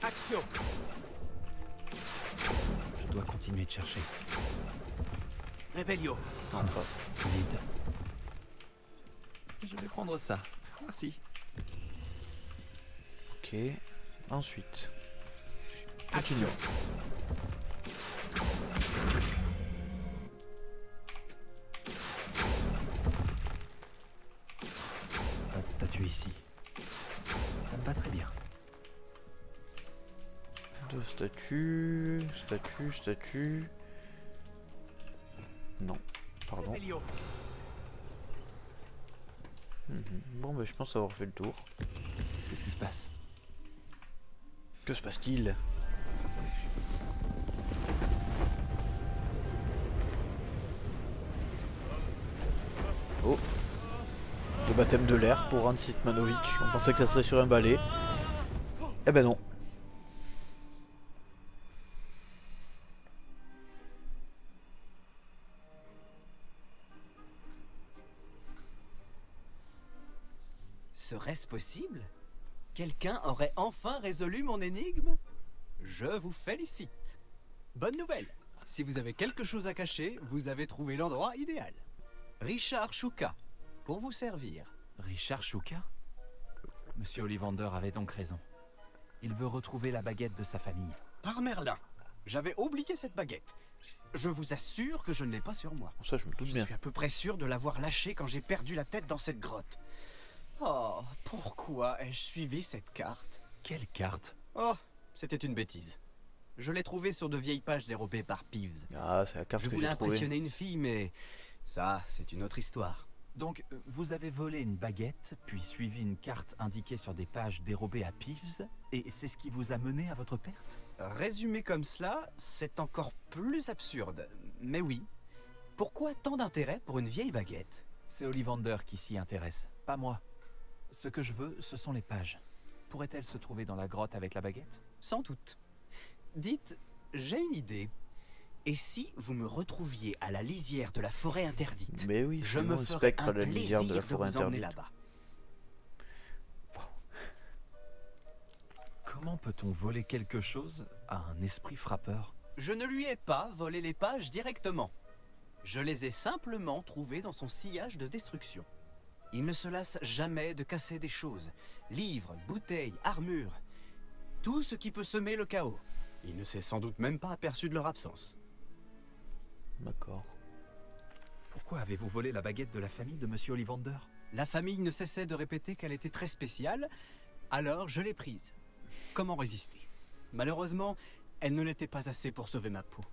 Action. Je dois continuer de chercher. Revelio. Non, pas. Vide. Je vais prendre ça. Merci. Ok. Ensuite. Action. Continuons. Pas de statue ici. Ça me va très bien. Deux statues. Statue. Non. Pardon. Revelio. Bon, bah, je pense avoir fait le tour. Qu'est-ce qui se passe? Que se passe-t-il? Oh. Le baptême de l'air pour Hans Sitmanovic. On pensait que ça serait sur un balai. Eh ben non. Serait-ce possible? Quelqu'un aurait enfin résolu mon énigme? Je vous félicite. Bonne nouvelle. Si vous avez quelque chose à cacher, vous avez trouvé l'endroit idéal. Richard Shuka, pour vous servir. Richard Shuka? Monsieur Ollivander avait donc raison. Il veut retrouver la baguette de sa famille. Par Merlin, j'avais oublié cette baguette. Je vous assure que je ne l'ai pas sur moi. Ça, je me doute Je bien. suis à peu près sûr de l'avoir lâchée quand j'ai perdu la tête dans cette grotte. Oh, pourquoi ai-je suivi cette carte? Quelle carte? Oh, c'était une bêtise. Je l'ai trouvée sur de vieilles pages dérobées par Peeves. Ah, c'est la carte Je que voulais j'ai trouvée. impressionner une fille, mais ça, c'est une autre histoire. Donc, vous avez volé une baguette, puis suivi une carte indiquée sur des pages dérobées à Peeves, et c'est ce qui vous a mené à votre perte? Résumé comme cela, c'est encore plus absurde. Mais oui. Pourquoi tant d'intérêt pour une vieille baguette? C'est Ollivander qui s'y intéresse, pas moi. Ce que je veux, ce sont les pages. Pourrait-elle se trouver dans la grotte avec la baguette? Sans doute. Dites, j'ai une idée. Et si vous me retrouviez à la lisière de la forêt interdite? Mais oui, je me le ferais spectre un à la lisière plaisir de la forêt vous emmener interdite. là-bas. Comment peut-on voler quelque chose à un esprit frappeur? Je ne lui ai pas volé les pages directement. Je les ai simplement trouvées dans son sillage de destruction. Il ne se lasse jamais de casser des choses. Livres, bouteilles, armures. Tout ce qui peut semer le chaos. Il ne s'est sans doute même pas aperçu de leur absence. D'accord. Pourquoi avez-vous volé la baguette de la famille de Monsieur Ollivander? La famille ne cessait de répéter qu'elle était très spéciale, alors je l'ai prise. Comment résister? Malheureusement, elle ne l'était pas assez pour sauver ma peau.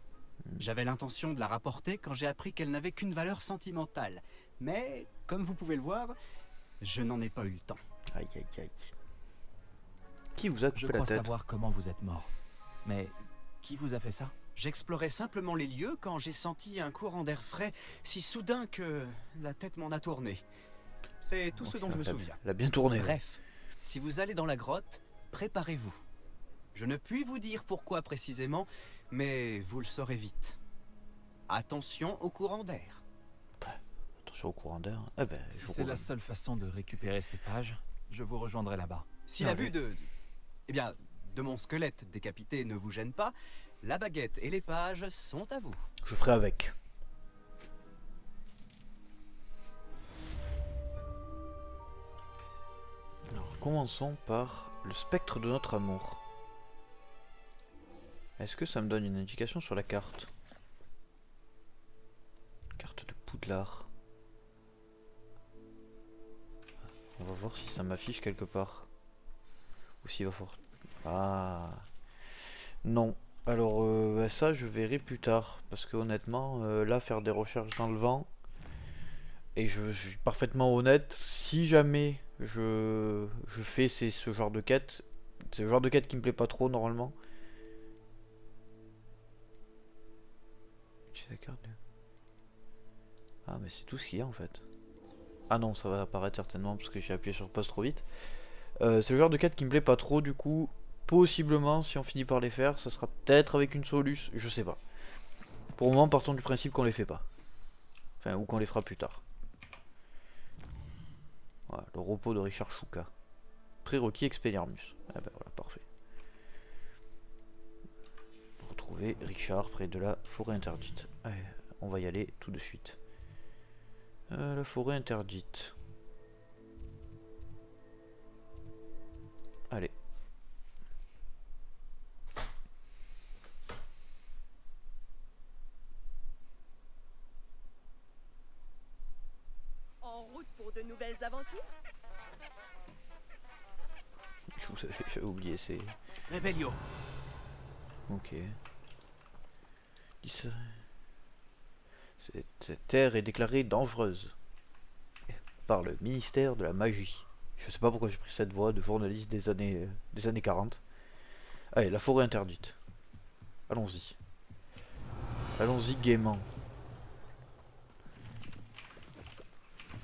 J'avais l'intention de la rapporter quand j'ai appris qu'elle n'avait qu'une valeur sentimentale. Mais, comme vous pouvez le voir, je n'en ai pas eu le temps. Aïe aïe aïe. Qui vous a Je coupé la crois tête? savoir comment vous êtes mort. Mais qui vous a fait ça? J'explorais simplement les lieux quand j'ai senti un courant d'air frais si soudain que la tête m'en a tourné. C'est tout ce Ok, dont je me elle a- souviens. Elle a bien tourné. Ouais. Bref, si vous allez dans la grotte, préparez-vous. Je ne puis vous dire pourquoi précisément, mais vous le saurez vite. Attention au courant d'air. Attention au courant d'air. Eh ben, Si je c'est la roule. seule façon de récupérer ces pages, je vous rejoindrai là-bas. Si Ah, la oui. vue eh bien, de mon squelette décapité ne vous gêne pas, la baguette et les pages sont à vous. Je ferai avec. Alors, commençons par le spectre de notre amour. Est-ce que ça me donne une indication sur la carte? Carte de Poudlard. On va voir si ça m'affiche quelque part. Ou s'il va fort. Ah. Non. Alors bah, ça je verrai plus tard. Parce que honnêtement, là faire des recherches dans le vent. Et je suis parfaitement honnête, si jamais je fais ce genre de quête, c'est le genre de quête qui me plaît pas trop normalement. Ah mais c'est tout ce qu'il y a en fait. Ah non, ça va apparaître certainement parce que j'ai appuyé sur pause trop vite. C'est le genre de quête qui me plaît pas trop, du coup, possiblement si on finit par les faire, ça sera peut-être avec une soluce, je sais pas. Pour le moment, partons du principe qu'on les fait pas. Enfin, ou qu'on les fera plus tard. Voilà, le repos de Richard Chouka. Prérequis Expelliarmus. Ah bah voilà, parfait. Pour retrouver Richard près de la forêt interdite. Allez, on va y aller tout de suite. La forêt interdite. Allez. En route pour de nouvelles aventures? Je vous avais fait oublier ces... Revelio. Ok. Cette terre est déclarée dangereuse par le ministère de la Magie. Je sais pas pourquoi j'ai pris cette voix de journaliste des années 40. Allez, la forêt interdite. Allons-y. Allons-y gaiement.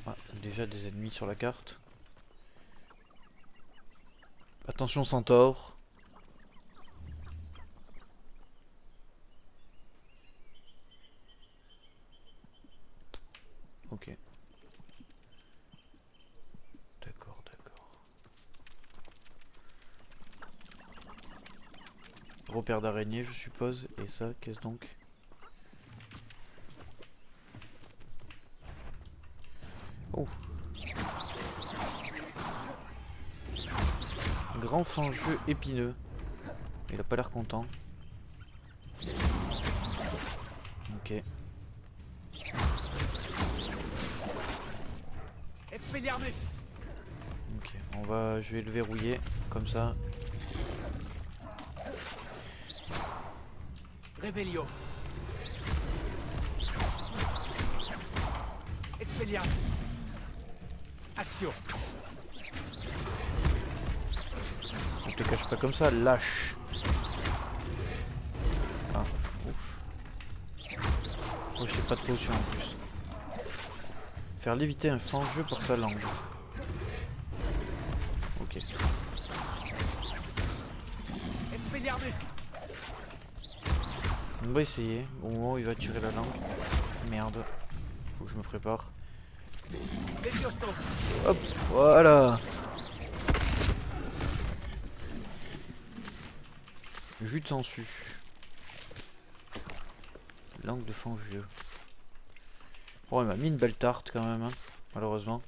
Ah, déjà des ennemis sur la carte. Attention centaure. Ok. D'accord, d'accord. Repère d'araignée, je suppose. Et ça, qu'est-ce donc? Oh. Grand fangeux épineux. Il a pas l'air content. Ok. Expelliarmus. Ok. Je vais le verrouiller comme ça. Revelio. Expelliarmus. Action. Ne te cache pas comme ça, lâche. Ah, ouf. Oh, j'ai pas de potion en plus. Faire léviter un fangeux par sa langue. Ok. Expelliarmus. On va essayer. Au moment où il va tirer la langue. Merde. Faut que je me prépare. Levioso. Hop, voilà. Jus de sangsue. Langue de fangeux. Oh, il m'a mis une belle tarte quand même, hein, malheureusement.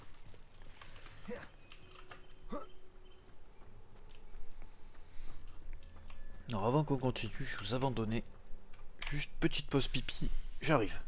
Alors avant qu'on continue, je vais vous abandonner. Juste petite pause pipi, j'arrive.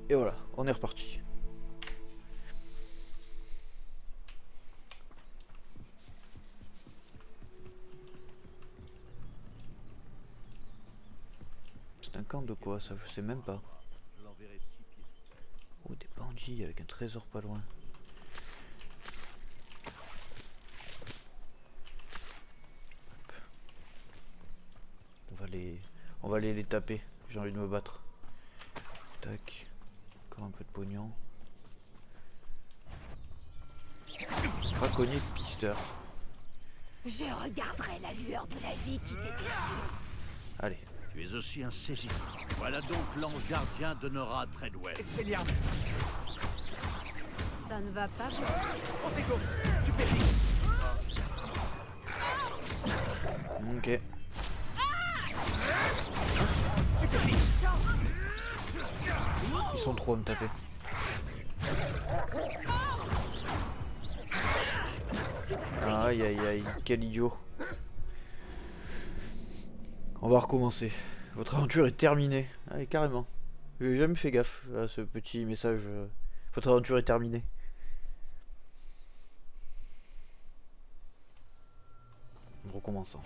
Et voilà, on est reparti. C'est un camp de quoi ça? Je sais même pas. Oh, des bandits avec un trésor pas loin. On va aller les taper. J'ai envie de me battre. Tac. Encore un peu de pognon. Braconnier de pisteur. Je regarderai la lueur de la vie qui t'était sûre. Allez. Tu es aussi un saisissant. Voilà donc l'ange gardien de Norad Treadwell. Expelliarmus. Ça ne va pas bien. Protego. Stupéfix. Ok. Stupéfix. Ils sont trop à me taper. Aïe aïe aïe, quel idiot. On va recommencer. Votre aventure est terminée. Allez, carrément. J'ai jamais fait gaffe à ce petit message. Votre aventure est terminée. Recommençons.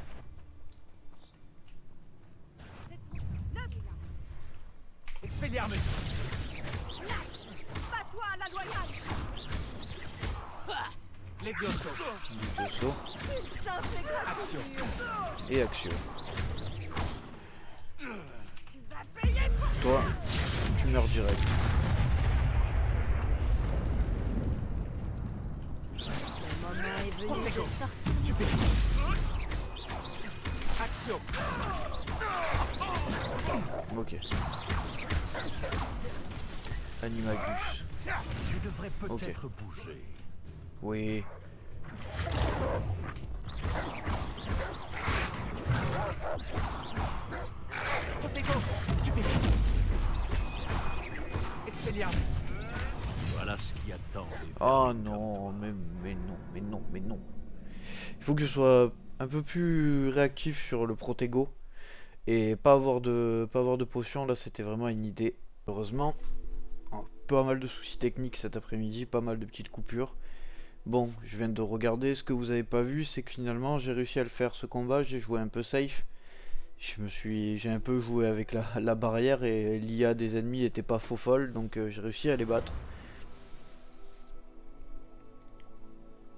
Expelliarmus. Bats-toi, la loyale. Levioso. Levioso. Action. Et action. Tu vas payer pour... Toi, tu meurs direct. Le moment est venu de Protego. sortir. Stupéfix. Action. Ok. Animagus. Tu devrais peut-être Ok. bouger. Oui. Protego. Stupéfix. Expelliarmus. Voilà ce qui attend. Oh non, mais non, mais non, mais non. Il faut que je sois un peu plus réactif sur le Protego et pas avoir de potions. Là, c'était vraiment une idée. Heureusement, pas mal de soucis techniques cet après-midi, pas mal de petites coupures. Bon, je viens de regarder. Ce que vous avez pas vu, c'est que finalement, j'ai réussi à le faire ce combat. J'ai joué un peu safe. J'ai un peu joué avec la barrière et l'IA des ennemis était pas faux folle, donc j'ai réussi à les battre.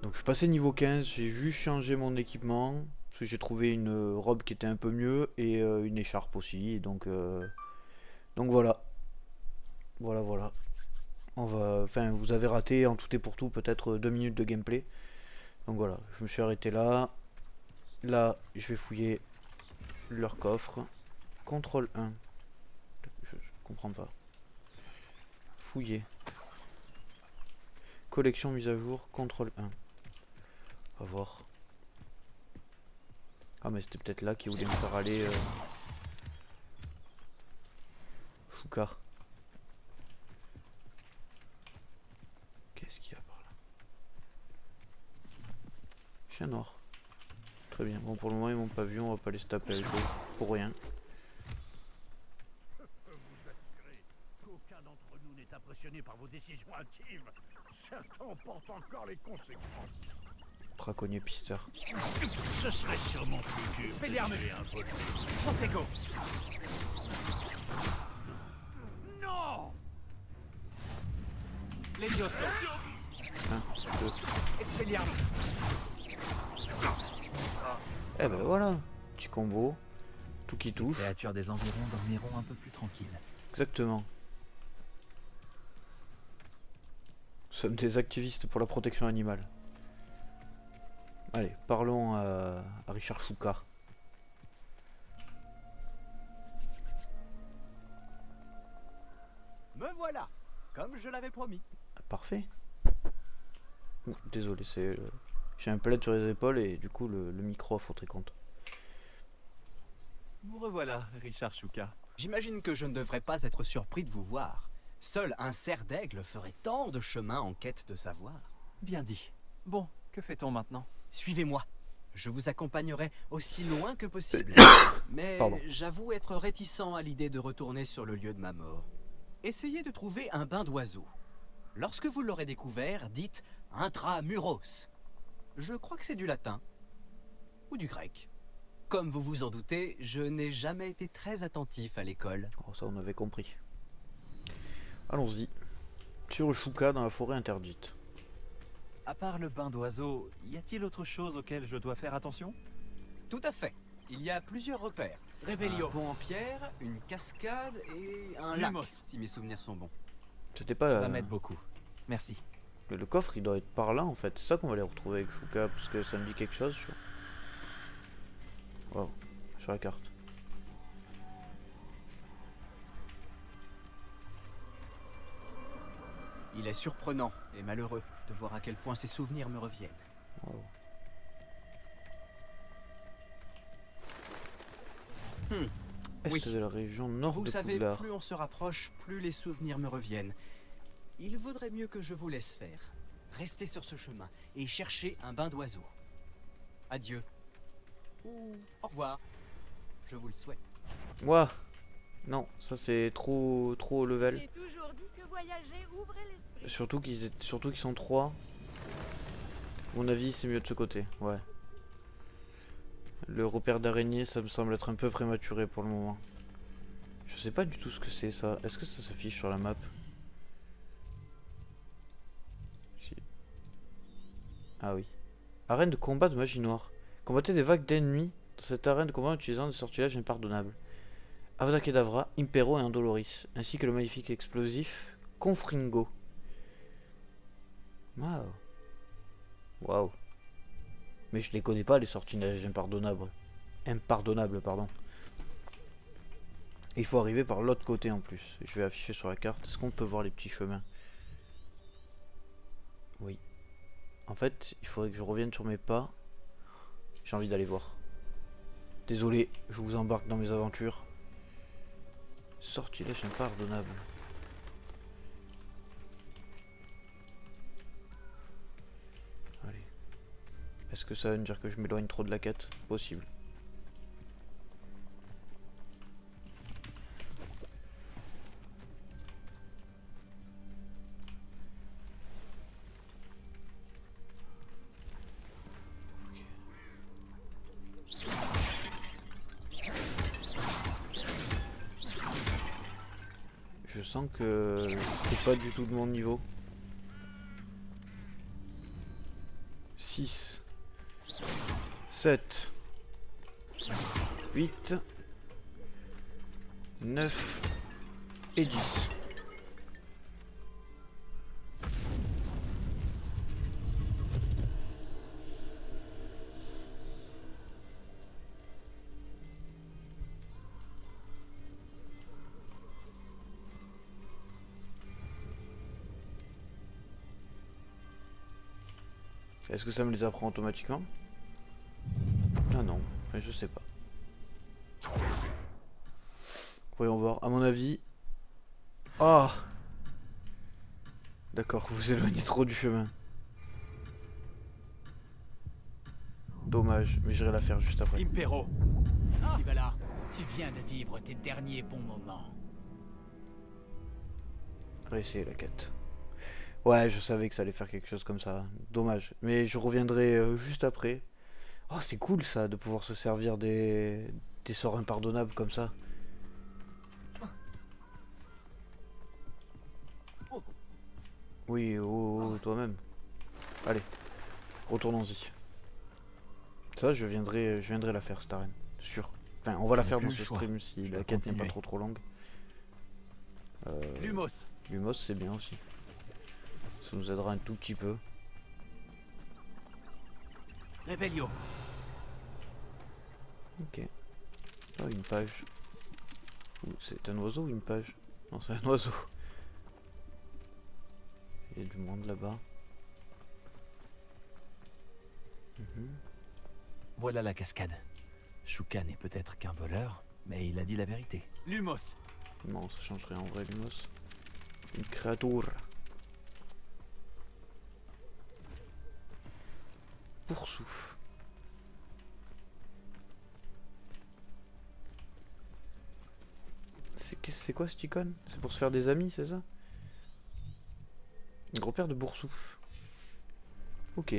Donc je suis passé niveau 15, j'ai juste changé mon équipement, parce que j'ai trouvé une robe qui était un peu mieux, et une écharpe aussi, et donc voilà. Voilà. Enfin, vous avez raté en tout et pour tout peut-être 2 minutes de gameplay. Donc voilà, je me suis arrêté là. Là, je vais fouiller leur coffre. Contrôle 1. Je comprends pas. Fouiller. Collection mise à jour, contrôle 1. On va voir. Ah mais c'était peut-être là qu'il voulait me faire aller Chouka. Qu'est-ce qu'il y a par là? Chien noir. Très bien. Bon, pour le moment ils m'ont pas vu, on va pas les se taper avec eux pour rien. Qu'aucun d'entre nous n'est impressionné par vos décisions intimes. Certains en portent encore les conséquences. Braconnier pisteur. Ce serait sûrement plus dur. Expelliarmus. de tuer un voleur. Protego. Non. Levioso. 1, 2. Expelliarmus. Eh ben voilà. Petit combo. Tout qui Les touche. créatures des environs dormiront un peu plus tranquilles. Exactement. Nous sommes des activistes pour la protection animale. Allez, parlons à Richard Chouka. Me voilà, comme je l'avais promis. Ah, parfait. Oh, désolé, c'est j'ai un plaid sur les épaules et du coup le micro a fauté compte. Vous revoilà, Richard Chouka. J'imagine que je ne devrais pas être surpris de vous voir. Seul un cerf d'aigle ferait tant de chemin en quête de savoir. Bien dit. Bon, que fait-on maintenant? Suivez-moi. Je vous accompagnerai aussi loin que possible. Mais Pardon. j'avoue être réticent à l'idée de retourner sur le lieu de ma mort. Essayez de trouver un bain d'oiseau. Lorsque vous l'aurez découvert, dites intramuros. Je crois que c'est du latin. Ou du grec. Comme vous vous en doutez, je n'ai jamais été très attentif à l'école. Oh, ça on avait compris. Allons-y. Sur Shuka dans la forêt interdite. À part le bain d'oiseau, y a-t-il autre chose auquel je dois faire attention? Tout à fait. Il y a plusieurs repères. Revelio. Un pont en pierre, une cascade et un lac, si mes souvenirs sont bons. C'était pas... Ça m'aide beaucoup. Merci. Le coffre il doit être par là en fait. C'est ça qu'on va aller retrouver avec Shuka parce que ça me dit quelque chose. Wow. Sur la carte. Il est surprenant et malheureux de voir à quel point ces souvenirs me reviennent. Wow. Est Oui. de la région nord Vous de savez, Poudlard. plus on se rapproche, plus les souvenirs me reviennent. Il vaudrait mieux que je vous laisse faire. Restez sur ce chemin et cherchez un bain d'oiseau. Adieu. Ou au revoir. Je vous le souhaite. Ouah. Non, ça c'est trop haut level. J'ai toujours dit que voyager ouvrait l'esprit. Surtout qu'ils sont 3. À mon avis, c'est mieux de ce côté. Ouais. Le repère d'araignée, ça me semble être un peu prématuré pour le moment. Je sais pas du tout ce que c'est ça. Est-ce que ça s'affiche sur la map? Si. Ah oui. Arène de combat de magie noire. Combattez des vagues d'ennemis dans cette arène de combat en utilisant des sortilèges impardonnables. Avada Kedavra, Impero et Indoloris, ainsi que le magnifique explosif Confringo. Waouh. Waouh. Mais je les connais pas les sortilèges impardonnables. Impardonnables, pardon. Et il faut arriver par l'autre côté en plus. Je vais afficher sur la carte. Est-ce qu'on peut voir les petits chemins? Oui. En fait, il faudrait que je revienne sur mes pas. J'ai envie d'aller voir. Désolé, je vous embarque dans mes aventures. Sortilège impardonnable. Allez. Est-ce que ça veut dire que je m'éloigne trop de la quête? Possible. Je sens que c'est pas du tout de mon niveau. 6 7 8 9 et 10. Est-ce que ça me les apprend automatiquement? Ah non, je sais pas. Voyons voir, à mon avis... Ah, d'accord, vous vous éloignez trop du chemin. Dommage, mais j'irai la faire juste après. Impero. Qui va là? Tu viens de vivre tes derniers bons moments. Réessayer la quête. Ouais, je savais que ça allait faire quelque chose comme ça. Dommage. Mais je reviendrai juste après. Oh, c'est cool ça, de pouvoir se servir des sorts impardonnables comme ça. Oui, oh, toi-même. Allez, retournons-y. Ça, je viendrai la faire cette arène, sûr. Enfin, on va la faire dans ce stream si la quête n'est pas trop longue. Lumos. Lumos, c'est bien aussi. Ça nous aidera un tout petit peu. Revelio. Ok. Ah, une page. C'est un oiseau ou une page? Non, c'est un oiseau. Il y a du monde là-bas. Voilà la cascade. Shuka n'est peut-être qu'un voleur, mais il a dit la vérité. Lumos. Non, ça change rien en vrai, Lumos. Une créature. Poursouf. C'est quoi cette icône? C'est pour se faire des amis, c'est ça? Grand-père de Boursouf. Ok.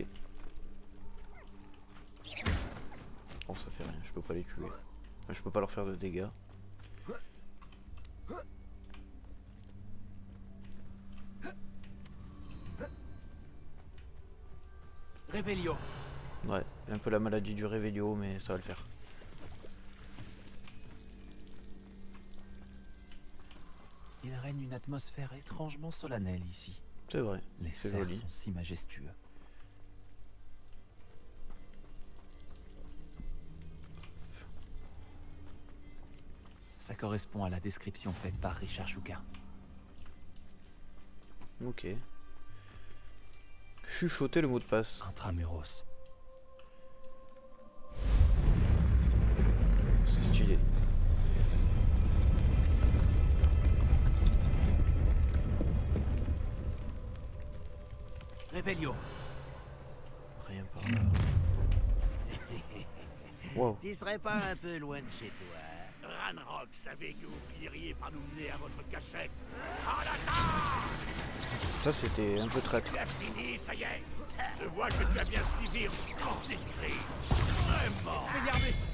Bon, ça fait rien, je peux pas les tuer. Enfin, je peux pas leur faire de dégâts. Réveillon. Ouais, un peu la maladie du Réveillon, mais ça va le faire. Il règne une atmosphère étrangement solennelle ici. C'est vrai, Les c'est cerfs joli. sont si majestueux. Ça correspond à la description faite par Richard Shuka. Ok. Chuchoter le mot de passe. Intramuros. C'est stylé. Réveillon. Rien par là. Wow. Tu serais pas un peu loin de chez toi? Ranrock savait que vous finiriez par nous mener à votre cachette. Ça c'était un peu traître. Tu as fini, ça y est. Je vois que tu as bien suivi Concentré. Vraiment. Expelliarmus.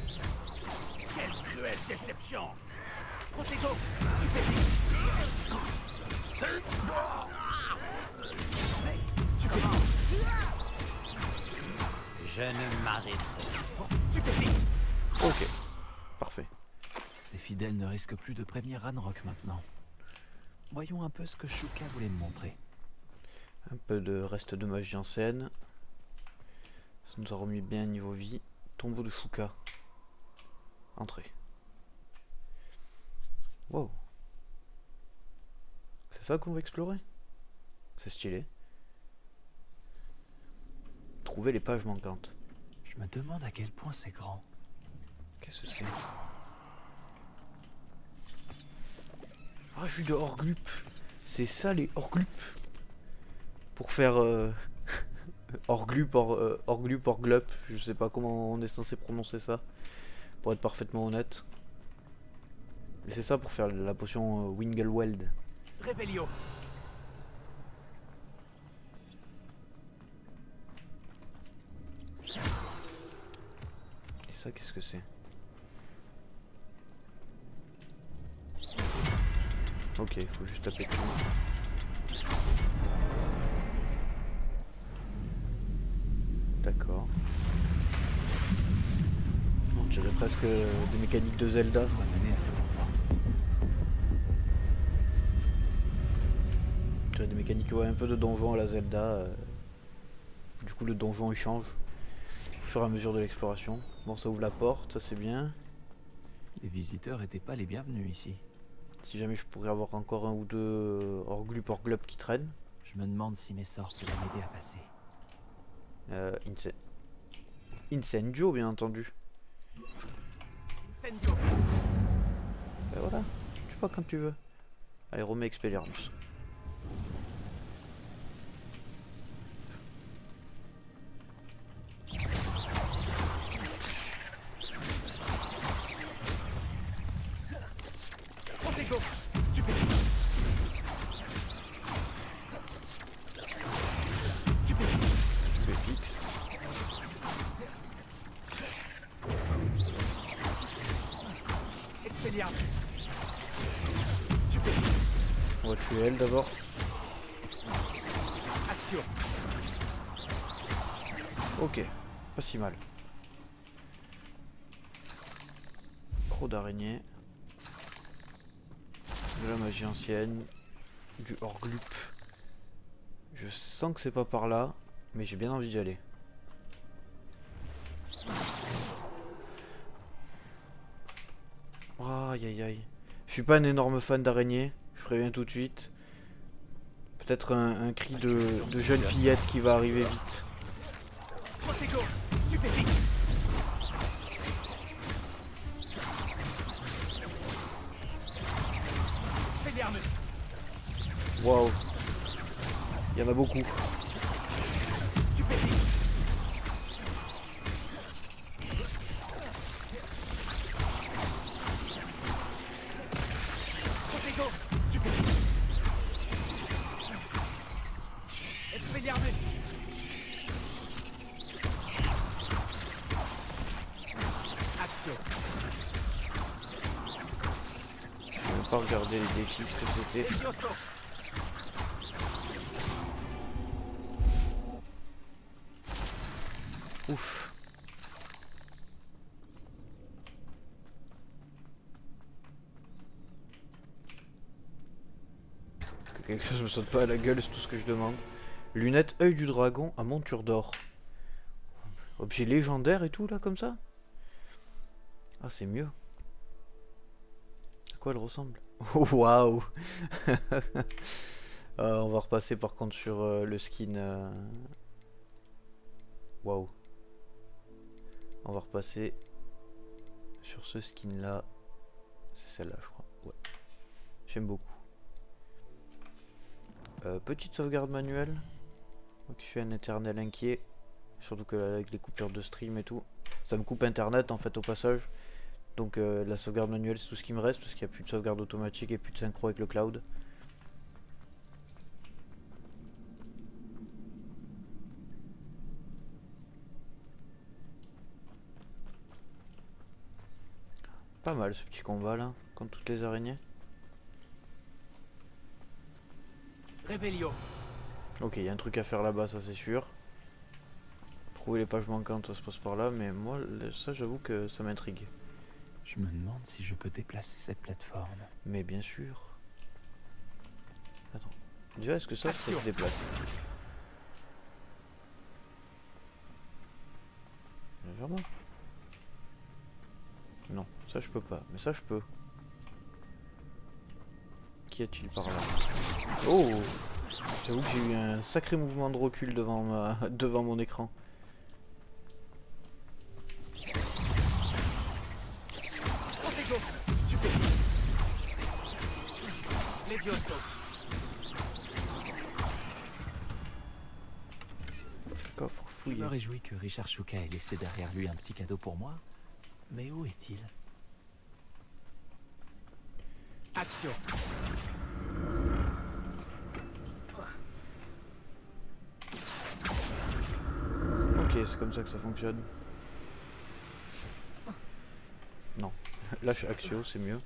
Quelle cruelle déception. Protego. Stupéfix. Stupéfix. Je ne m'arrête pas. Stupéfix. Ok. Parfait. Ces fidèles ne risquent plus de prévenir Ranrock maintenant. Voyons un peu ce que Shuka voulait me montrer. Un peu de reste de magie ancienne. Ça nous a remis bien niveau vie. Tombeau de Shuka. Entrée. Wow. C'est ça qu'on va explorer? C'est stylé. Trouver les pages manquantes. Je me demande à quel point c'est grand. Qu'est-ce que c'est? Ah, jus de Horglup. C'est ça les Horglup. Pour faire Horglup, Horglup, Horglup. Je sais pas comment on est censé prononcer ça. Pour être parfaitement honnête. Et c'est ça pour faire la potion Wingelweld. Réveillon. Et ça, qu'est-ce que c'est? Ok, il faut juste taper dessus. D'accord. On dirait presque des mécaniques de Zelda. On va mener à cet endroit. On dirait des mécaniques, ouais, un peu de donjon à la Zelda. Du coup, le donjon il change au fur et à mesure de l'exploration. Bon, ça ouvre la porte, ça c'est bien. Les visiteurs étaient pas les bienvenus ici. Si jamais je pourrais avoir encore un ou deux Horglup, Horglup qui traînent. Je me demande si mes sorts pourraient m'aider à passer. Incendio, bien entendu. Incendio. Ben voilà, tu vois quand tu veux. Allez, remets Expelliarmus. Protego. Stupéfix. Stupéfix. Fixe. Expelliarmus. Stupéfix. On va tuer elle d'abord. Action. Ok, pas si mal. Croc d'araignée. De la magie ancienne. Du Horglup. Je sens que c'est pas par là, mais j'ai bien envie d'y aller. Aïe aïe aïe. Je suis pas un énorme fan d'araignées, je préviens tout de suite. Peut-être un cri de jeune fillette qui va arriver vite. Protego. Stupéfix. Expelliarmus. Waouh. Il y en a beaucoup. Stupéfix. Action. Je vais même pas regarder les défis ce que c'était. Levioso. Ouf. Que quelque chose me saute pas à la gueule, c'est tout ce que je demande. Lunettes œil du dragon à monture d'or. Objet légendaire et tout là comme ça. Ah c'est mieux. À quoi elle ressemble? Oh waouh. On va repasser par contre sur le skin. Waouh. On va repasser sur ce skin là. C'est celle-là je crois. Ouais. J'aime beaucoup. Petite sauvegarde manuelle. Donc je suis un éternel inquiet. Surtout que avec les coupures de stream et tout. Ça me coupe internet en fait au passage. Donc la sauvegarde manuelle c'est tout ce qui me reste. Parce qu'il n'y a plus de sauvegarde automatique et plus de synchro avec le cloud. Pas mal ce petit combat là, contre toutes les araignées. Revelio. Ok, il y a un truc à faire là-bas, ça c'est sûr. Trouver les pages manquantes, ça se passe par là, mais moi, ça j'avoue que ça m'intrigue. Je me demande si je peux déplacer cette plateforme. Mais bien sûr. Attends. Déjà, est-ce que ça se déplace? Vers moi. Non, ça je peux pas, mais ça je peux. Qu'y a-t-il par là? Oh! J'avoue que j'ai eu un sacré mouvement de recul devant devant mon écran. Stupéfice. Levioso. Coffre Je fouillé. me réjouis que Richard Shuka ait laissé derrière lui un petit cadeau pour moi. Mais où est-il? Action. Ok, c'est comme ça que ça fonctionne. Non, lâche Axio, c'est mieux.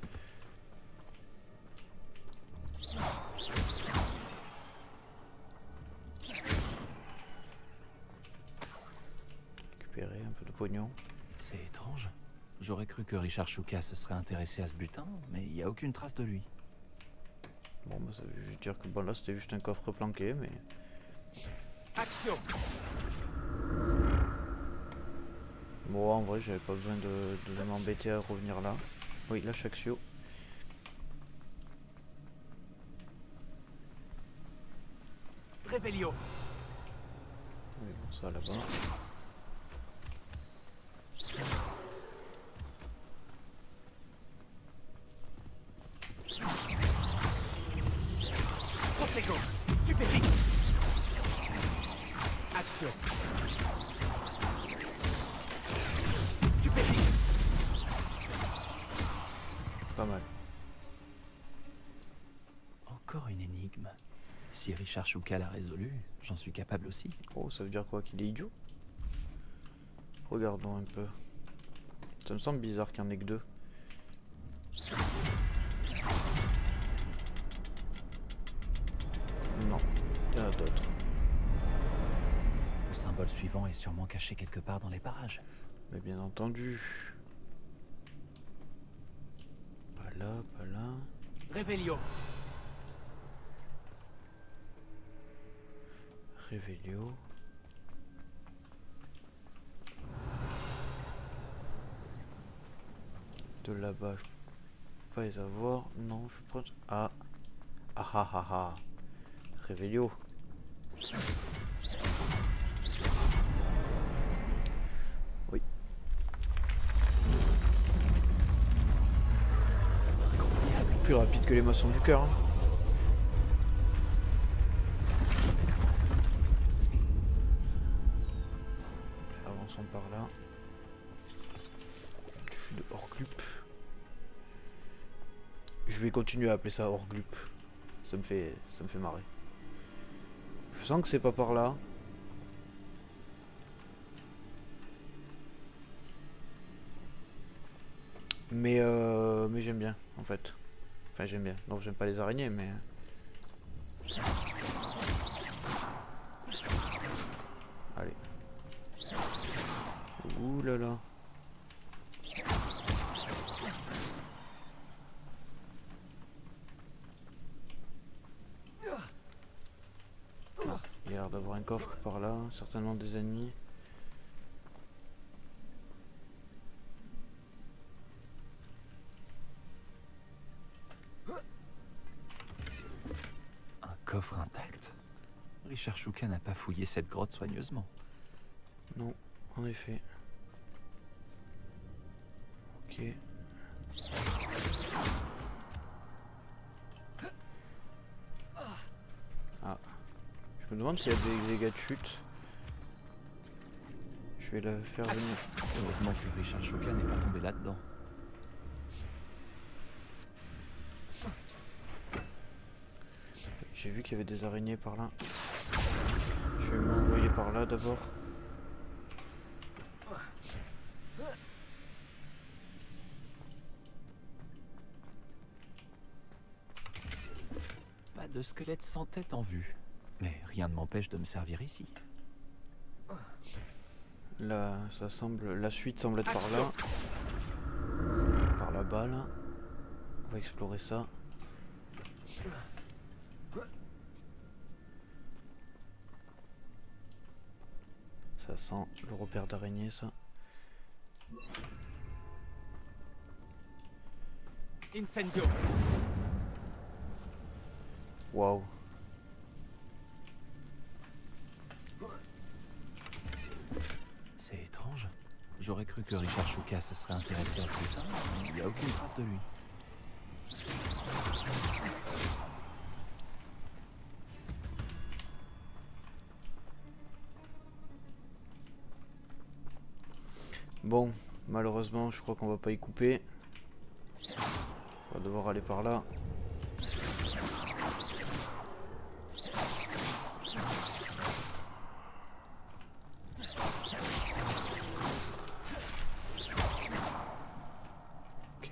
Récupérer un peu de pognon. C'est étrange. J'aurais cru que Richard Shuka se serait intéressé à ce butin, mais il n'y a aucune trace de lui. Bon bah ça veut juste dire que bon là c'était juste un coffre planqué mais... Action. Bon en vrai j'avais pas besoin de m'embêter à revenir là. Oui lâche Axio. Revelio. Oui bon ça là-bas. Protego. Stupéfique. Action. Stupéfixe. Pas mal. Encore une énigme. Si Richard Shuka l'a résolue, j'en suis capable aussi. Oh ça veut dire quoi, qu'il est idiot? Regardons un peu. Ça me semble bizarre qu'il n'y en ait que deux. Non, il y en a d'autres. Le symbole suivant est sûrement caché quelque part dans les parages. Mais bien entendu. Pas là, pas là. Revelio. Revelio. De là-bas, je peux pas les avoir. Non, je peux pas. Ah. Ah ah ah ah. Revelio. Oui. Plus rapide que les maçons du cœur. Hein. Avançons par là. Je suis de Orglup. Je vais continuer à appeler ça Orglup. Ça me fait marrer. Je sens que c'est pas par là. Mais j'aime bien en fait. Enfin j'aime bien. Non j'aime pas les araignées mais... Allez. Ouh là là. Ah, il y a l'air d'avoir un coffre par là, certainement des ennemis. Un coffre intact? Richard Shuka n'a pas fouillé cette grotte soigneusement. Non, en effet. Ok. Ah. Je me demande s'il y a des dégâts de chute. Je vais la faire venir. Heureusement que Richard Shuka n'est pas tombé là-dedans. J'ai vu qu'il y avait des araignées par là. Je vais m'envoyer par là d'abord. Pas de squelette sans tête en vue. Mais rien ne m'empêche de me servir ici. Là, ça semble... La suite semble être par là. Par là-bas, là. On va explorer ça. Ça sent le repère d'araignée, ça. Incendio. Waouh. C'est étrange. J'aurais cru que Richard Shuka se serait intéressé à ce butin, mais il n'y a aucune trace de lui. Bon, malheureusement, je crois qu'on va pas y couper. On va devoir aller par là. Ok.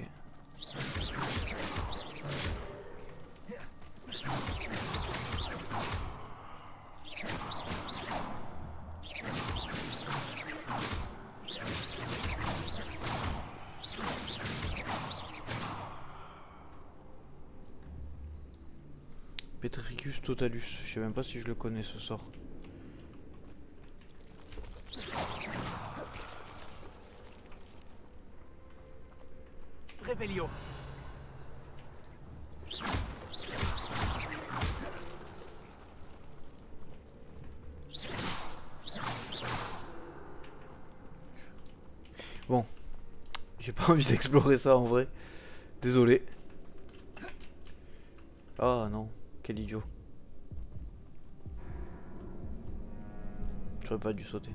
Petricus totalus, je sais même pas si je le connais ce sort. Revelio. Bon, j'ai pas envie d'explorer ça en vrai. Désolé. Ah non, quel idiot. J'aurais pas dû sauter.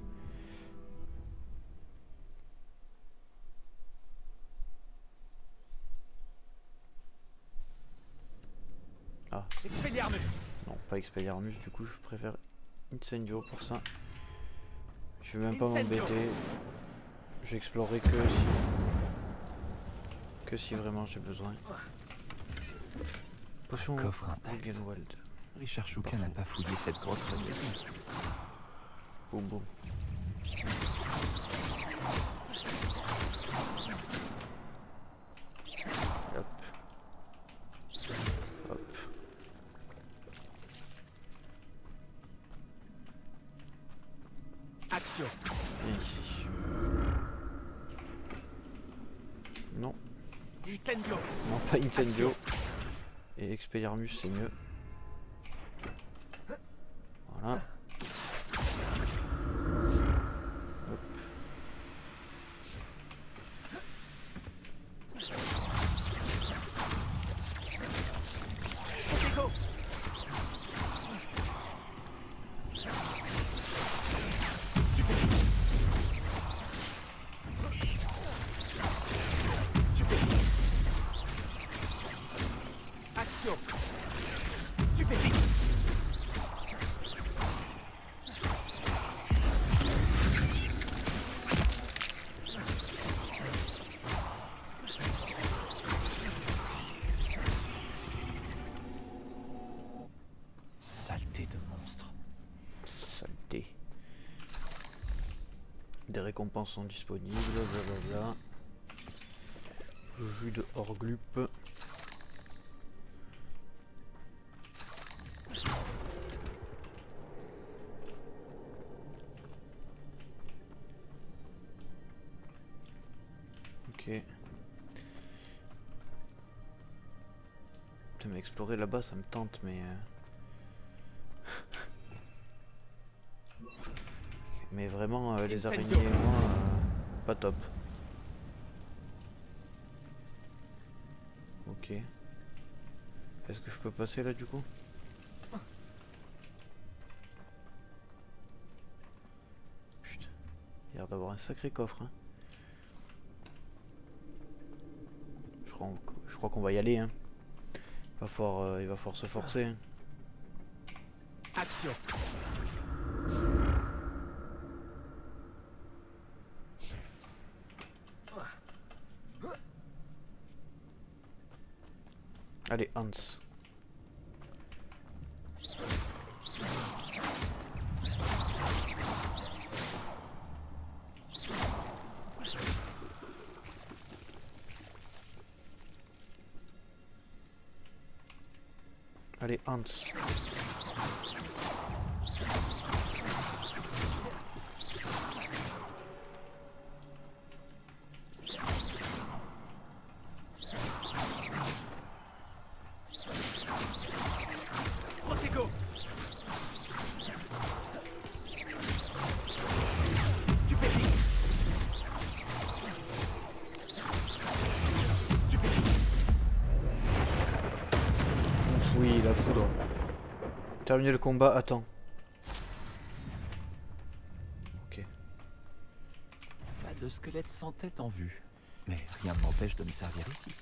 Ah. Expelliarmus. Non, pas Expelliarmus, du coup je préfère Incendio pour ça. Je vais même pas m'embêter. J'explorerai que si vraiment j'ai besoin. Potion Coffre intact. Rugenwald. Richard Shuka n'a pas fouillé cette grotte soigneusement. Boum boum. Hop. Hop. Action. Et ici. Non. Incendio. Non, pas Incendio. Et Expelliarmus, c'est mieux. Voilà. Hop. Go. Action. Des récompenses sont disponibles, blablabla. Jus de Horglup. Ok. Putain, mais explorer là-bas ça me tente, mais... mais vraiment, les araignées, moi, pas top. Ok. Est-ce que je peux passer là du coup? Putain. Il y a l'air d'avoir un sacré coffre. Hein. Je crois qu'on va y aller. Hein. Il va falloir se forcer. Hein. Action. Allez, Hans. Allez, Hans. Protego. Stupéfix. Stupéfix. Oui, la foudre. Terminer le combat, attends. Ok. Pas de squelette sans tête en vue. Mais rien ne m'empêche de me servir ici.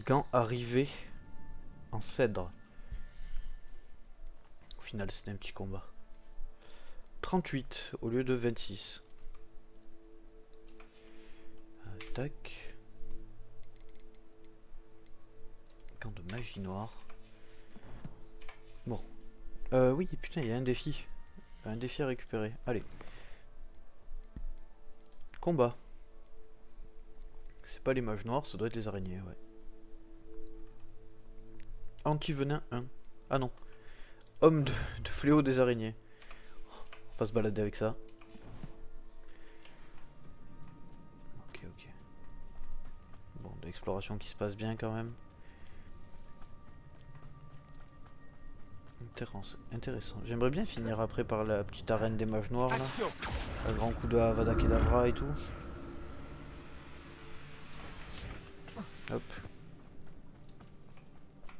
Gants arrivés en cèdre. Au final, c'était un petit combat. 38 au lieu de 26. Tac. Gants de magie noire. Bon. Oui, putain, il y a un défi. Un défi à récupérer. Allez. Combat. C'est pas les mages noirs, ça doit être les araignées, ouais. Anti-venin 1. Ah non. Homme de fléau des araignées. On va se balader avec ça. Ok, ok. Bon, de l'exploration qui se passe bien quand même. Intéressant. J'aimerais bien finir après par la petite arène des mages noirs là. Un grand coup de Avada Kedavra et tout. Hop.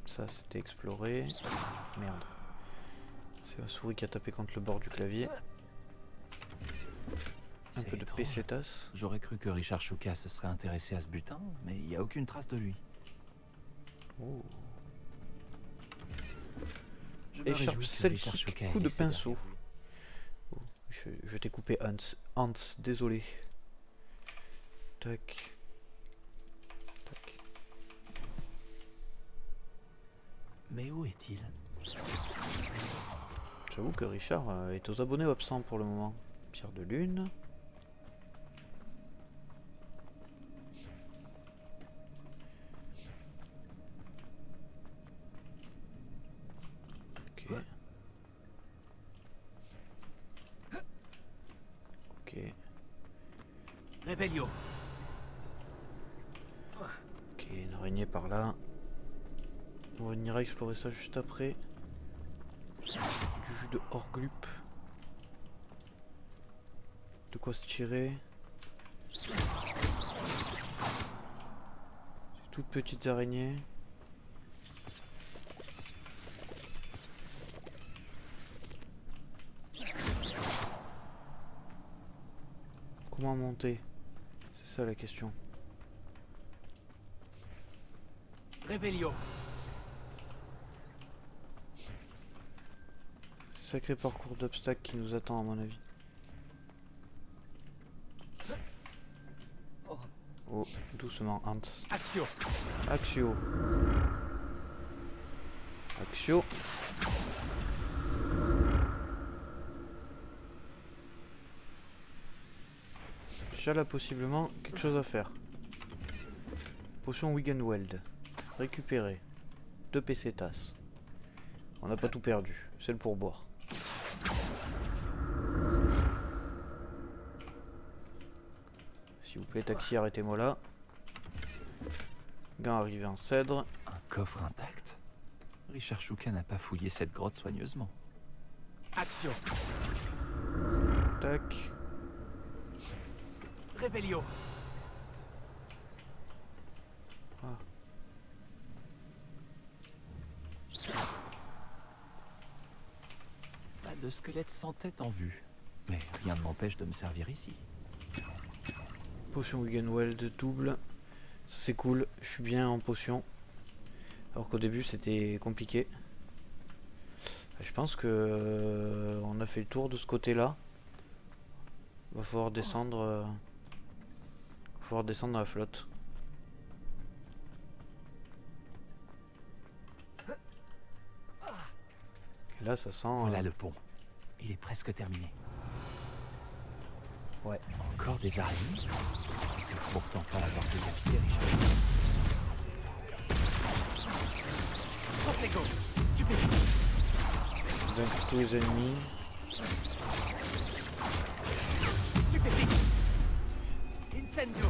Ça c'était exploré. Merde. C'est la souris qui a tapé contre le bord du clavier. Un peu de pesetas. J'aurais cru que Richard Shuka se serait intéressé à ce butin, mais il n'y a aucune trace de lui. Oh. Je me Écharpe réjouis que celtique, Richard Shuka coup ait de laissé pinceau. derrière lui. Oh, je t'ai coupé Hans. Hans, désolé. Tac. Tac. Mais où est-il? J'avoue que Richard est aux abonnés absents pour le moment. Pierre de lune. Ok. Ok. Réveillon. Ok, une araignée par là. On ira explorer ça juste après. Du jus de Horglup. De quoi se tirer. C'est toutes petites araignées. Comment monter? C'est ça la question. Réveillon. Sacré parcours d'obstacles qui nous attend à mon avis. Oh, doucement, Hans. Action. Axio. Axio. Déjà là, possiblement, quelque chose à faire. Potion Wiggenweld. Récupérer. 2 PC tasses. On n'a pas tout perdu. C'est le pourboire. S'il vous plaît, taxi, arrêtez-moi là. Gant arrivé en cèdre. Un coffre intact. Richard Shuka n'a pas fouillé cette grotte soigneusement. Action. Tac. Réveillon. Ah. Pas de squelette sans tête en vue. Mais rien ne m'empêche de me servir ici. Potion Wiggenweld double. C'est cool, je suis bien en potion. Alors qu'au début c'était compliqué. Je pense que on a fait le tour de ce côté-là. Va falloir descendre. Va falloir descendre dans la flotte. Et là ça sent. Voilà le pont. Il est presque terminé. Ouais. Encore des araignées. Il ne peut pourtant pas avoir décapité Richard. Protego. Stupéfiant. Vaincre tous les ennemis. Stupéfiant. Incendio.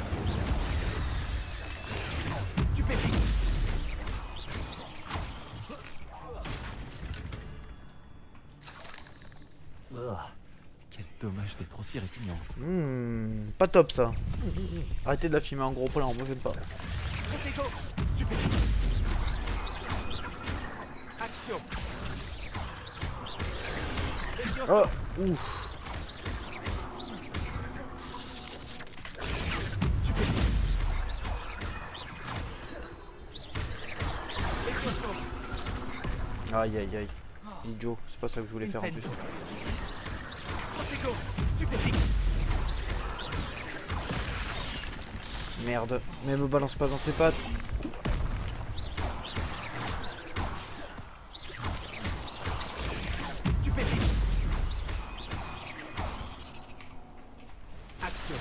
Stupéfiant. Oh, quel dommage d'être aussi répugnant. Pas top ça. Arrêtez de la filmer en gros plan, moi j'aime pas. Protego. Stupéfiant. Action. Oh, ouf. Stupéfiant. Aïe aïe aïe. Idiot, c'est pas ça que je voulais faire en plus. Protego. Stupéfiant. Merde, mais me balance pas dans ses pattes. Stupéfiant. Action.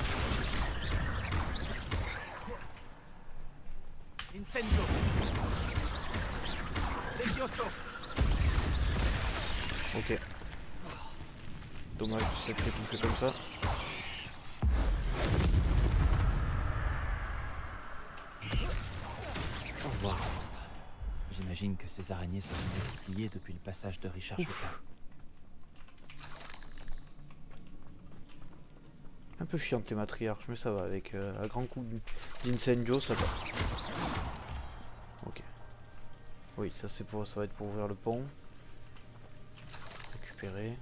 Incendio. Levioso. Ok. Dommage, c'est fait tout fait comme ça. Au revoir, monstre. J'imagine que ces araignées se sont multipliées depuis le passage de Richard Shuka. Un peu chiant tes matriarches, mais ça va, avec un grand coup d'incendio, ça passe. Ok. Oui, ça c'est pour, ça va être pour ouvrir le pont. Récupérer.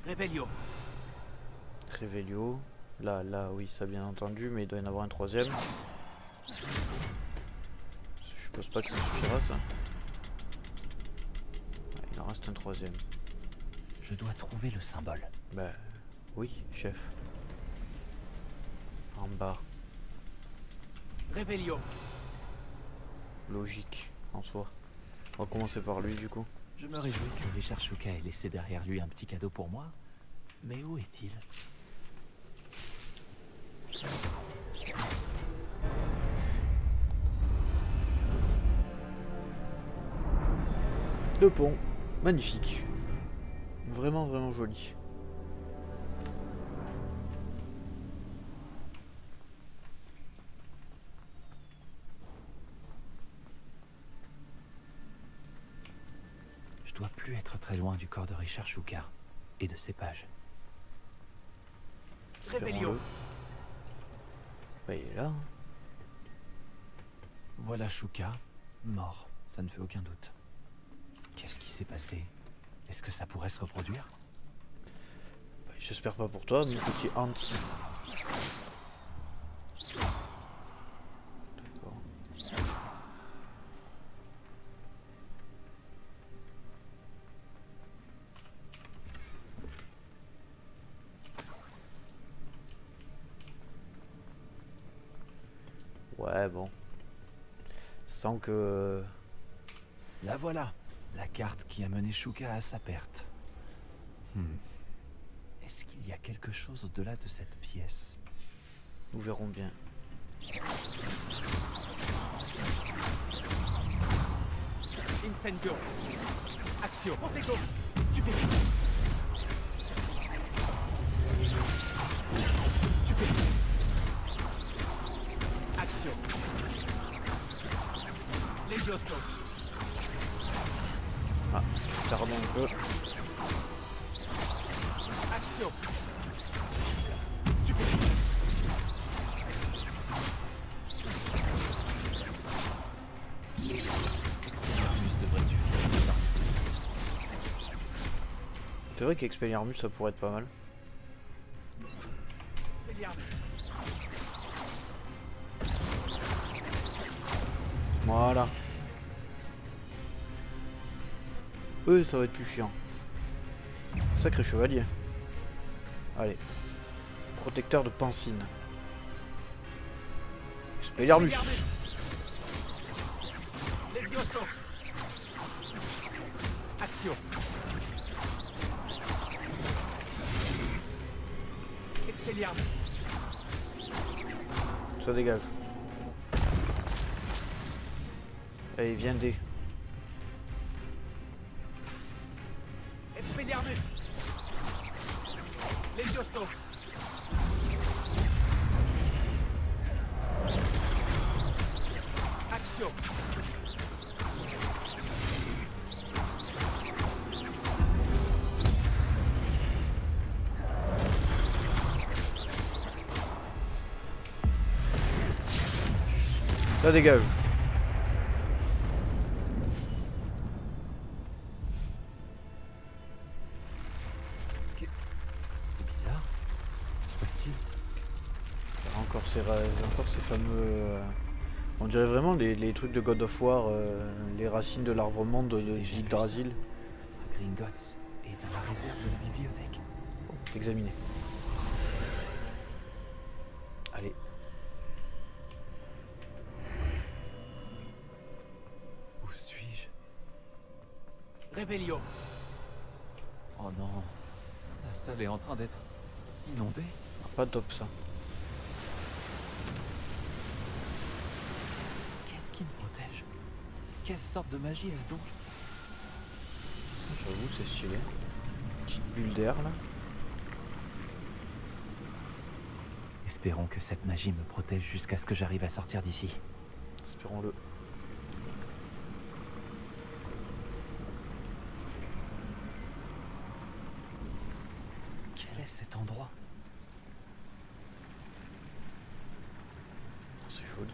Réveillon. Réveillon. Là, oui, ça bien entendu, mais il doit y en avoir un troisième. Je suppose pas que ça suffira ça. Ouais, il en reste un troisième. Je dois trouver le symbole. Bah, oui, chef. En bas. Réveillon. Logique, en soi. On va commencer par lui du coup. Je me réjouis que Richard Shuka ait laissé derrière lui un petit cadeau pour moi. Mais où est-il? Deux ponts, magnifique. Vraiment, vraiment joli. Je dois plus être très loin du corps de Richard Shuka et de ses pages. Réveillon. Bah, il est là. Hein. Voilà Shuka, mort, ça ne fait aucun doute. Qu'est-ce qui s'est passé? Est-ce que ça pourrait se reproduire? Bah, j'espère pas pour toi, mon petit Hans. D'accord. Ouais, bon. Ça sent que... La voilà. La carte qui a mené Shuka à sa perte. Est-ce qu'il y a quelque chose au-delà de cette pièce? Nous verrons bien. Incendio. Axio. Protego. Stupéfixe. Stupéfixe. Axio. Levioso. Ah, pardon un peu. Axio. Stupéfixe. Expelliarmus devrait suffire à désarmer ces monstres. C'est vrai qu'Expelliarmus ça pourrait être pas mal. Expelliarmus. Voilà. Ça va être plus chiant. Sacré chevalier. Allez. Protecteur de Pansine. Expelliarmus. Levioso. Axio. Expelliarmus. Ça dégage. Allez, viens dé. Expelliarmus. Levioso. Axio. Ça dégage. C'est bizarre. Que se passe-t-il? Encore ces fameux... on dirait vraiment les trucs de God of War, les racines de l'arbre monde d'Yggdrasil. À Gringotts et dans la réserve de la bibliothèque. Examiner. Allez. Où suis-je? Revelio. Oh non. La salle est en train d'être inondée. Pas top ça. Qu'est-ce qui me protège? Quelle sorte de magie est-ce donc? J'avoue, c'est stylé. Petite bulle d'air là. Espérons que cette magie me protège jusqu'à ce que j'arrive à sortir d'ici. Espérons-le. Quel est cet endroit? C'est joli.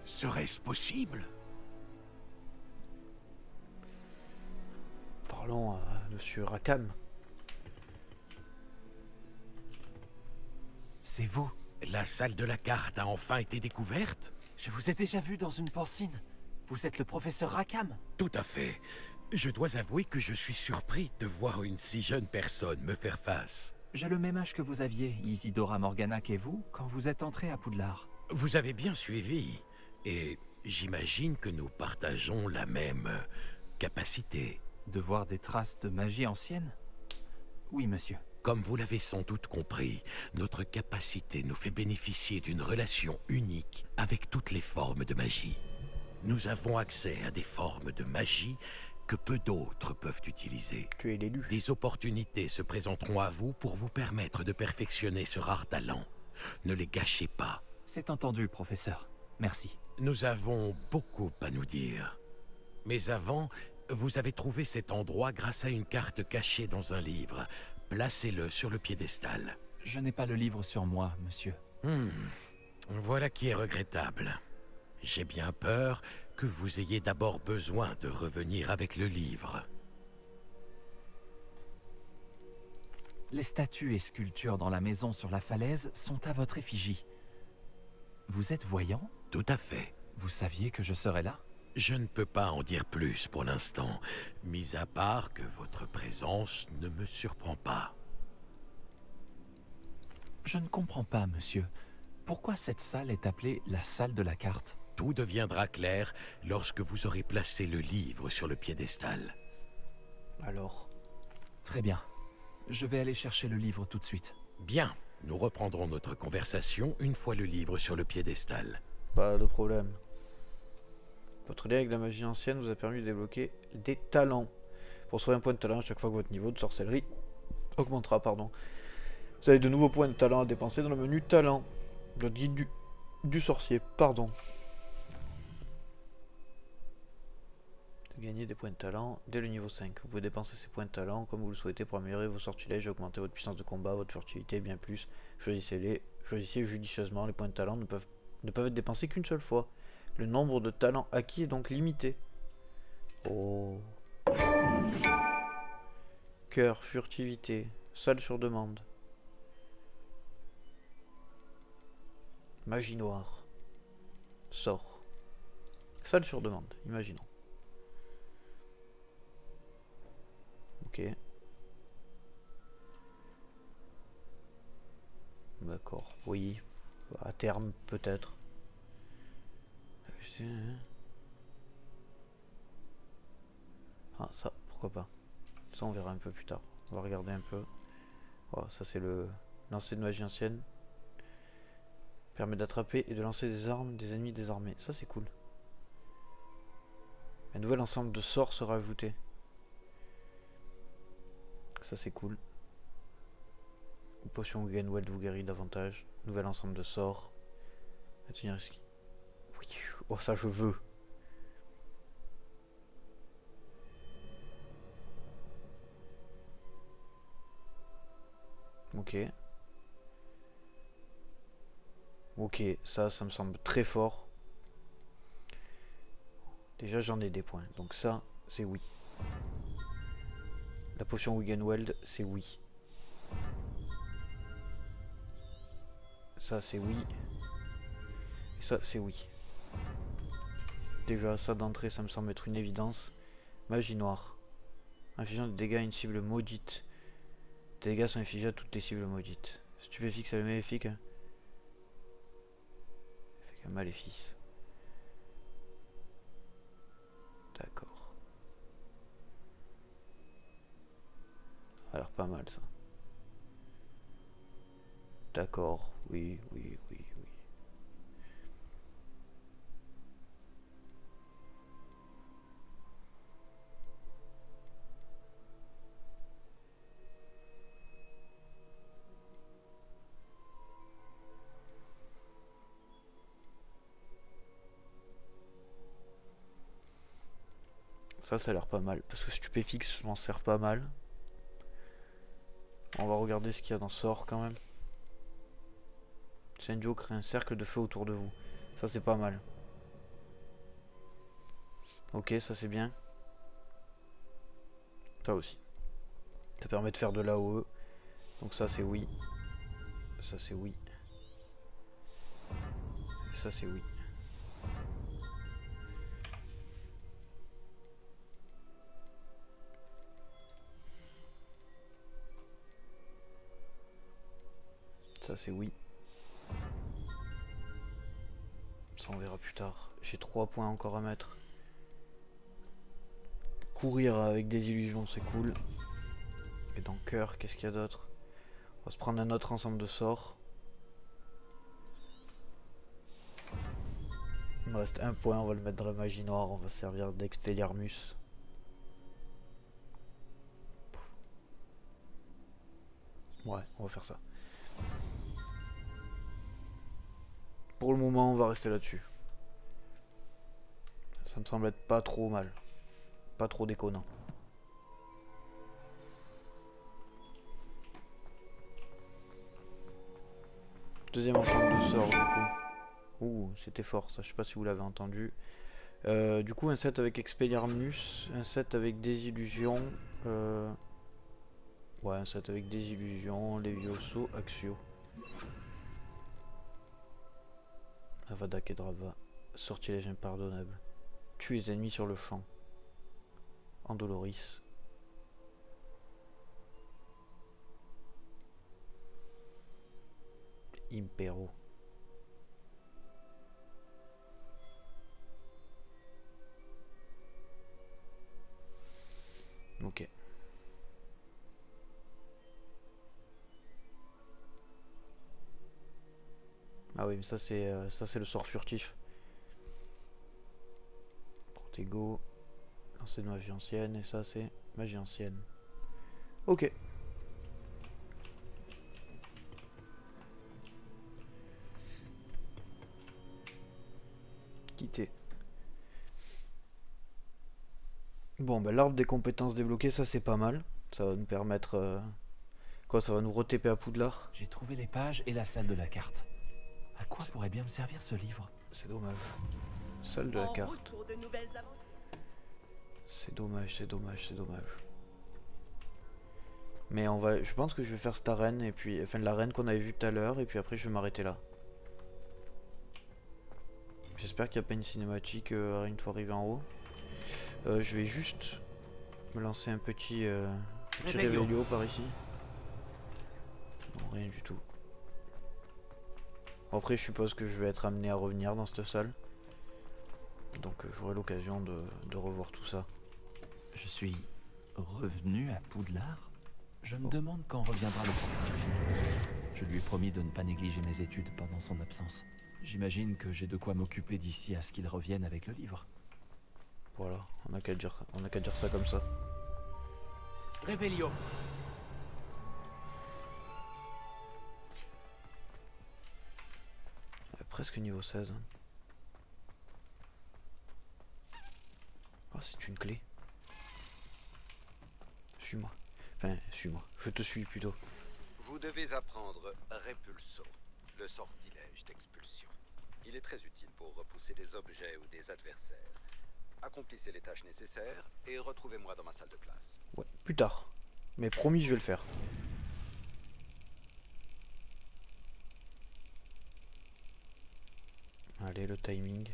Serait-ce possible? Parlons à Monsieur Rackham. C'est vous? La salle de la carte a enfin été découverte? Je vous ai déjà vu dans une pancine. Vous êtes le professeur Rackham? Tout à fait. Je dois avouer que je suis surpris de voir une si jeune personne me faire face. J'ai le même âge que vous aviez, Isidora Morganac et vous, quand vous êtes entrés à Poudlard. Vous avez bien suivi, et j'imagine que nous partageons la même capacité. De voir des traces de magie ancienne? Oui, monsieur. Comme vous l'avez sans doute compris, notre capacité nous fait bénéficier d'une relation unique avec toutes les formes de magie. Nous avons accès à des formes de magie que peu d'autres peuvent utiliser. Tu es l'élu. Des opportunités se présenteront à vous pour vous permettre de perfectionner ce rare talent. Ne les gâchez pas. C'est entendu, professeur. Merci. Nous avons beaucoup à nous dire. Mais avant, vous avez trouvé cet endroit grâce à une carte cachée dans un livre. Placez-le sur le piédestal. Je n'ai pas le livre sur moi, monsieur. Voilà qui est regrettable. J'ai bien peur que vous ayez d'abord besoin de revenir avec le livre. Les statues et sculptures dans la maison sur la falaise sont à votre effigie. Vous êtes voyant? Tout à fait. Vous saviez que je serais là? Je ne peux pas en dire plus pour l'instant, mis à part que votre présence ne me surprend pas. Je ne comprends pas, monsieur. Pourquoi cette salle est appelée la salle de la carte? Tout deviendra clair lorsque vous aurez placé le livre sur le piédestal. Alors? Très bien. Je vais aller chercher le livre tout de suite. Bien, nous reprendrons notre conversation une fois le livre sur le piédestal. Pas de problème. Votre lien avec la magie ancienne vous a permis de débloquer des talents. Pour sauver un point de talent à chaque fois que votre niveau de sorcellerie augmentera, pardon. Vous avez de nouveaux points de talent à dépenser dans le menu talent. Le guide du sorcier, pardon. Gagner des points de talent dès le niveau 5. Vous pouvez dépenser ces points de talent comme vous le souhaitez pour améliorer vos sortilèges et augmenter votre puissance de combat, votre furtivité et bien plus. Choisissez judicieusement. Les points de talent ne peuvent être dépensés qu'une seule fois. Le nombre de talents acquis est donc limité. Oh. Cœur, furtivité, salle sur demande. Magie noire. Sort. Salle sur demande, imaginons. Ok. D'accord, oui. À terme, peut-être. Ah, ça, pourquoi pas. Ça, on verra un peu plus tard. On va regarder un peu. Oh, ça, c'est le lancer de magie ancienne. Permet d'attraper et de lancer des armes des ennemis désarmés. Ça, c'est cool. Un nouvel ensemble de sorts sera ajouté. Ça, c'est cool. Une potion Gainwell vous guérit davantage. Nouvel ensemble de sorts. Oui. Oh, ça, je veux. Ok. Ok, ça me semble très fort. Déjà, j'en ai des points. Donc ça, c'est oui. La potion Wiggenweld, c'est oui. Ça, c'est oui. Et ça, c'est oui. Déjà, ça d'entrée, ça me semble être une évidence. Magie noire. Infligeant des dégâts à une cible maudite. Des dégâts sont infligés à toutes les cibles maudites. Stupéfixe, c'est maléfique. Fait qu'un maléfice. D'accord. Ça a l'air pas mal ça. D'accord, oui. Ça a l'air pas mal. Parce que stupéfixe, je m'en sers pas mal. On va regarder ce qu'il y a dans sort quand même. Senjo crée un cercle de feu autour de vous. Ça c'est pas mal. Ok, ça c'est bien. Ça aussi. Ça permet de faire de l'AOE. Donc ça c'est oui. Ça c'est oui. Et ça c'est oui. Ça c'est oui. Ça on verra plus tard. J'ai 3 points encore à mettre. Courir avec des illusions c'est cool. Et dans cœur, qu'est-ce qu'il y a d'autre? On va se prendre un autre ensemble de sorts. Il me reste un point, on va le mettre dans la magie noire, on va se servir d'Expelliarmus. Ouais, on va faire ça. Pour le moment, on va rester là-dessus. Ça me semble être pas trop mal. Pas trop déconnant. Deuxième ensemble de sorts, du coup. Ouh, c'était fort ça, je sais pas si vous l'avez entendu. Du coup, un set avec Expelliarmus, un set avec Désillusion. Ouais, un set avec Désillusion, Levioso, Axio. Avada Kedavra, sortilège impardonnable. Tue les ennemis sur le champ. Andoloris. Impero. Ok. Ah oui, mais ça c'est le sort furtif. Protego, lancer de magie ancienne, et ça c'est magie ancienne. Ok. Quitter. Bon, bah l'arbre des compétences débloquées, ça c'est pas mal. Ça va nous permettre... Quoi, ça va nous re-TP à Poudlard? J'ai trouvé les pages et la salle de la carte. À quoi pourrait bien me servir ce livre? C'est dommage. Salle de la carte. C'est dommage, c'est dommage, c'est dommage. Mais on va... Je pense que je vais faire cette arène, et puis... Enfin, l'arène qu'on avait vue tout à l'heure, et puis après je vais m'arrêter là. J'espère qu'il n'y a pas une cinématique une fois arrivé en haut. Je vais juste me lancer un petit Réveillon par ici. Non, rien du tout. Après, je suppose que je vais être amené à revenir dans cette salle. Donc j'aurai l'occasion de revoir tout ça. Je suis revenu à Poudlard? Je me demande quand reviendra le professeur Phil. Je lui ai promis de ne pas négliger mes études pendant son absence. J'imagine que j'ai de quoi m'occuper d'ici à ce qu'il revienne avec le livre. Voilà, on n'a qu'à dire ça comme ça. Réveillon. Presque niveau 16. Hein. Oh, c'est une clé. Suis-moi. Enfin, suis-moi. Je te suis plutôt. Vous devez apprendre Repulso, le sortilège d'expulsion. Il est très utile pour repousser des objets ou des adversaires. Accomplissez les tâches nécessaires et retrouvez-moi dans ma salle de classe. Ouais, plus tard. Mais promis, je vais le faire. Allez, le timing.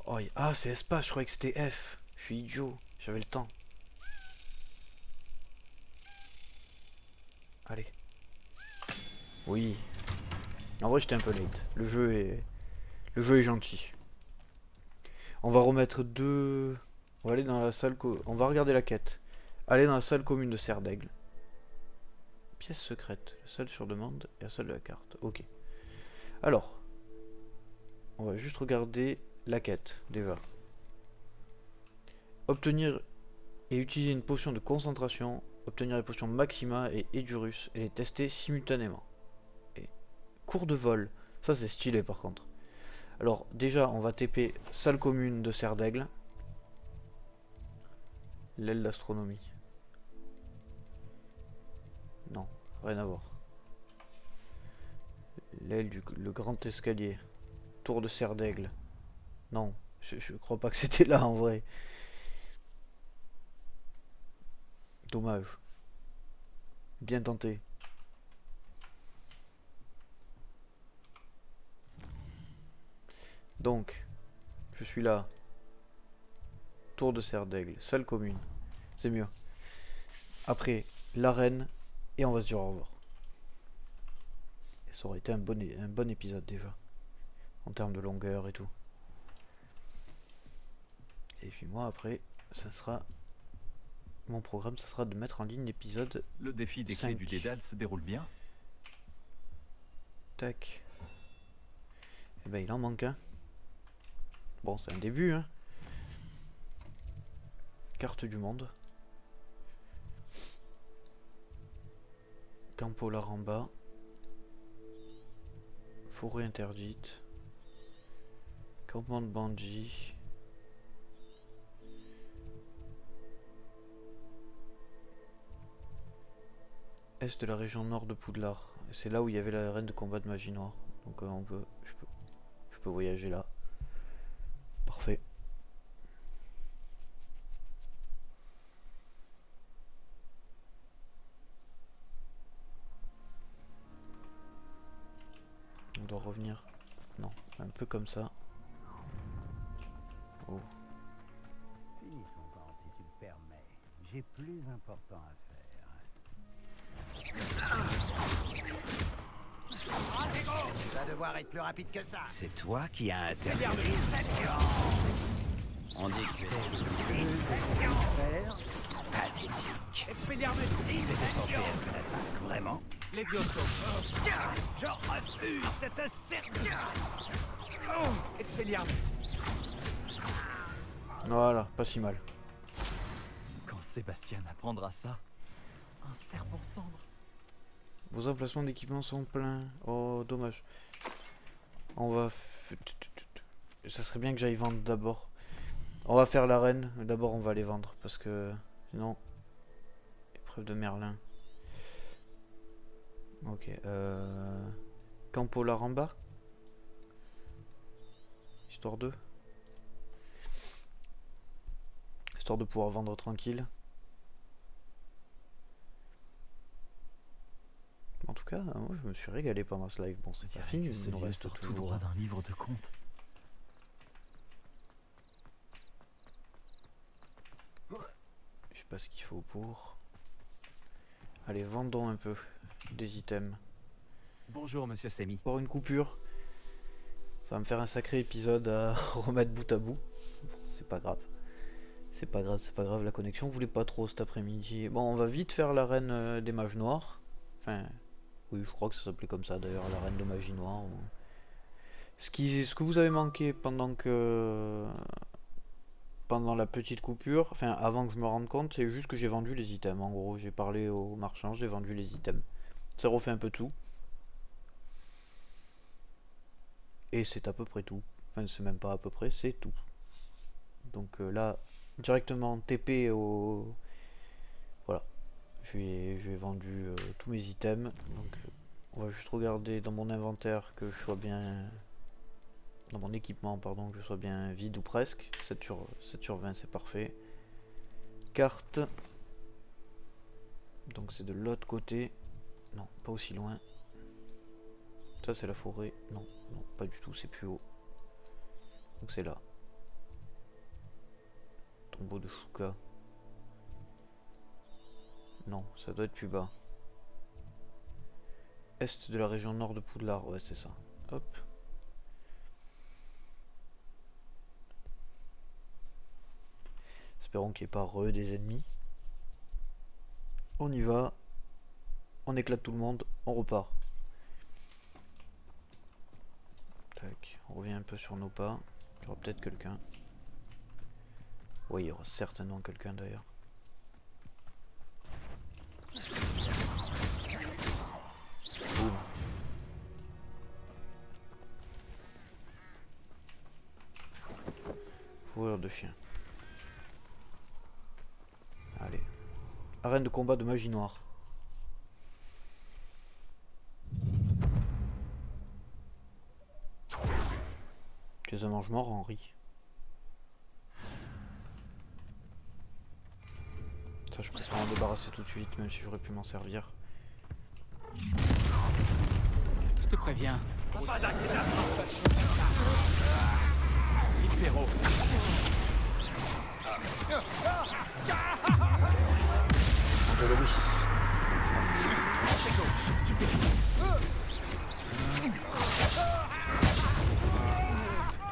Oh, ah, c'est espace, je croyais que c'était F. Je suis idiot, j'avais le temps. Allez. Oui. En vrai, j'étais un peu late. Le jeu est gentil. On va remettre deux... On va aller dans la salle... On va regarder la quête. Aller dans la salle commune de Serre d'Aigle. Pièce secrète. La salle sur demande et la salle de la carte. Ok. Alors. On va juste regarder la quête, déjà. Obtenir et utiliser une potion de concentration. Obtenir les potions Maxima et Edurus et les tester simultanément. Et cours de vol. Ça, c'est stylé, par contre. Alors, déjà, on va TP salle commune de Serre d'Aigle. L'aile d'astronomie. Non, rien à voir. L'aile du le grand escalier. Tour de Serre d'Aigle. Non, je crois pas que c'était là en vrai. Dommage. Bien tenté. Donc, je suis là. Tour de Serre d'Aigle, salle commune. C'est mieux. Après, l'arène, et on va se dire au revoir. Et ça aurait été un bon épisode déjà. En termes de longueur et tout. Et puis moi après, ça sera... Mon programme, ça sera de mettre en ligne l'épisode. Le défi des clés du Dédale se déroule bien. Tac. Et ben il en manque un. Bon, c'est un début, hein. Carte du monde. Campo Laramba. Forêt interdite. Campement de bandits. Est de la région nord de Poudlard. C'est là où il y avait l'arène de combat de magie noire. Donc je peux voyager là. Parfait. On doit revenir. Non, un peu comme ça. Oh. Finissons-en si tu le permets. J'ai plus important à faire. Tu vas devoir être plus rapide que ça. C'est toi qui as interdit. On dit que tu es pathétique. Expelliarmus! C'était censé être une attaque, vraiment? Levioso! Je refuse de te servir. Expelliarmus! Voilà, pas si mal. Quand Sébastien apprendra ça, un serpent cendre. Vos emplacements d'équipement sont pleins. Oh, dommage. On va... Ça serait bien que j'aille vendre d'abord. On va faire l'arène, mais d'abord on va les vendre. Parce que... Sinon... Épreuve de Merlin. Ok. Campo Laramba. Histoire de... Histoire de pouvoir vendre tranquille. En tout cas, moi je me suis régalé pendant ce live. Bon, c'est pas fini, Que ce il nous lieu reste sort tout toujours. droit d'un livre de contes. Je sais pas ce qu'il faut pour. Allez, vendons un peu des items. Bonjour, monsieur Semi. Pour une coupure, ça va me faire un sacré épisode à remettre bout à bout. Bon, c'est pas grave. C'est pas grave, c'est pas grave. La connexion voulait pas trop cet après-midi. Bon, on va vite faire l'arène des mages noirs. Enfin, oui, je crois que ça s'appelait comme ça d'ailleurs, l'arène de magie noire. Ce que vous avez manqué pendant la petite coupure, enfin avant que je me rende compte, c'est juste que j'ai vendu les items. En gros, j'ai parlé aux marchands, j'ai vendu les items. Ça refait un peu tout. Et c'est à peu près tout. Enfin, c'est même pas à peu près, c'est tout. Donc là, directement TP au... Voilà. J'ai vendu tous mes items. Donc on va juste regarder dans mon inventaire que je sois bien... Dans mon équipement, pardon, que je sois bien vide ou presque. 7 sur 20, c'est parfait. Carte. Donc c'est de l'autre côté. Non, pas aussi loin. Ça c'est la forêt. Non, non, pas du tout, c'est plus haut. Donc c'est là. Tombeau de Shuka. Non, ça doit être plus bas. Est de la région nord de Poudlard, ouais c'est ça. Hop. Espérons qu'il n'y ait pas des ennemis. On y va. On éclate tout le monde. On repart. Tac. On revient un peu sur nos pas. Il y aura peut-être quelqu'un. Oui, il y aura certainement quelqu'un d'ailleurs. Boum. Fourrure de chien. Allez. Arène de combat de magie noire. Tu es un mange-mort, Henri. Ça, je préfère m'en débarrasser tout de suite, même si j'aurais pu m'en servir. Je te préviens. Libéraux. Doloris.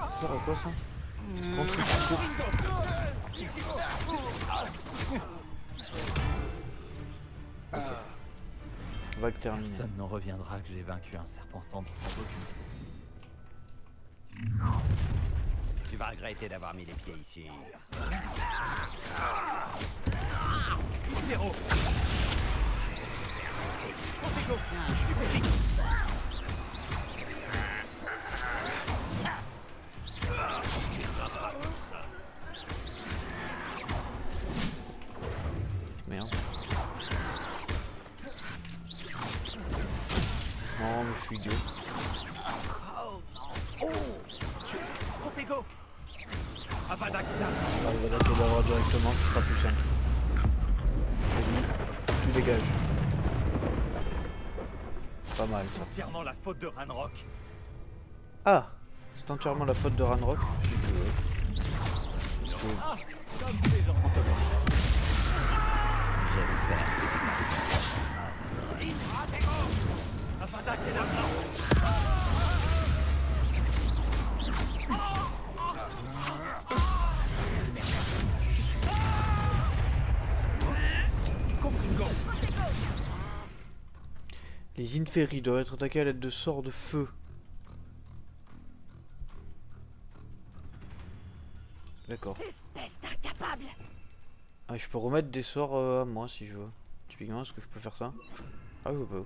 Ça sert à quoi ça? Contre le secours. Ok. Vague terminée. Personne n'en reviendra que j'ai vaincu un serpent cendre sans aucune. Tu vas regretter d'avoir mis les pieds ici. Zéro. Merde. Non, mais je suis idiot. Protego. Avada Ah, il va l'attaquer d'abord directement, ce sera plus simple. Vas-y, tu dégages. Pas mal ça. Entièrement la faute de Ranrock. Ah, c'est entièrement la faute de Ranrock. Comme ces gens. J'espère que Avada Kedavra. Les Inferi doivent être attaqués à l'aide de sorts de feu. D'accord. Espèce d'incapable! Ah, je peux remettre des sorts à moi si je veux. Typiquement, est-ce que je peux faire ça? Ah, je peux.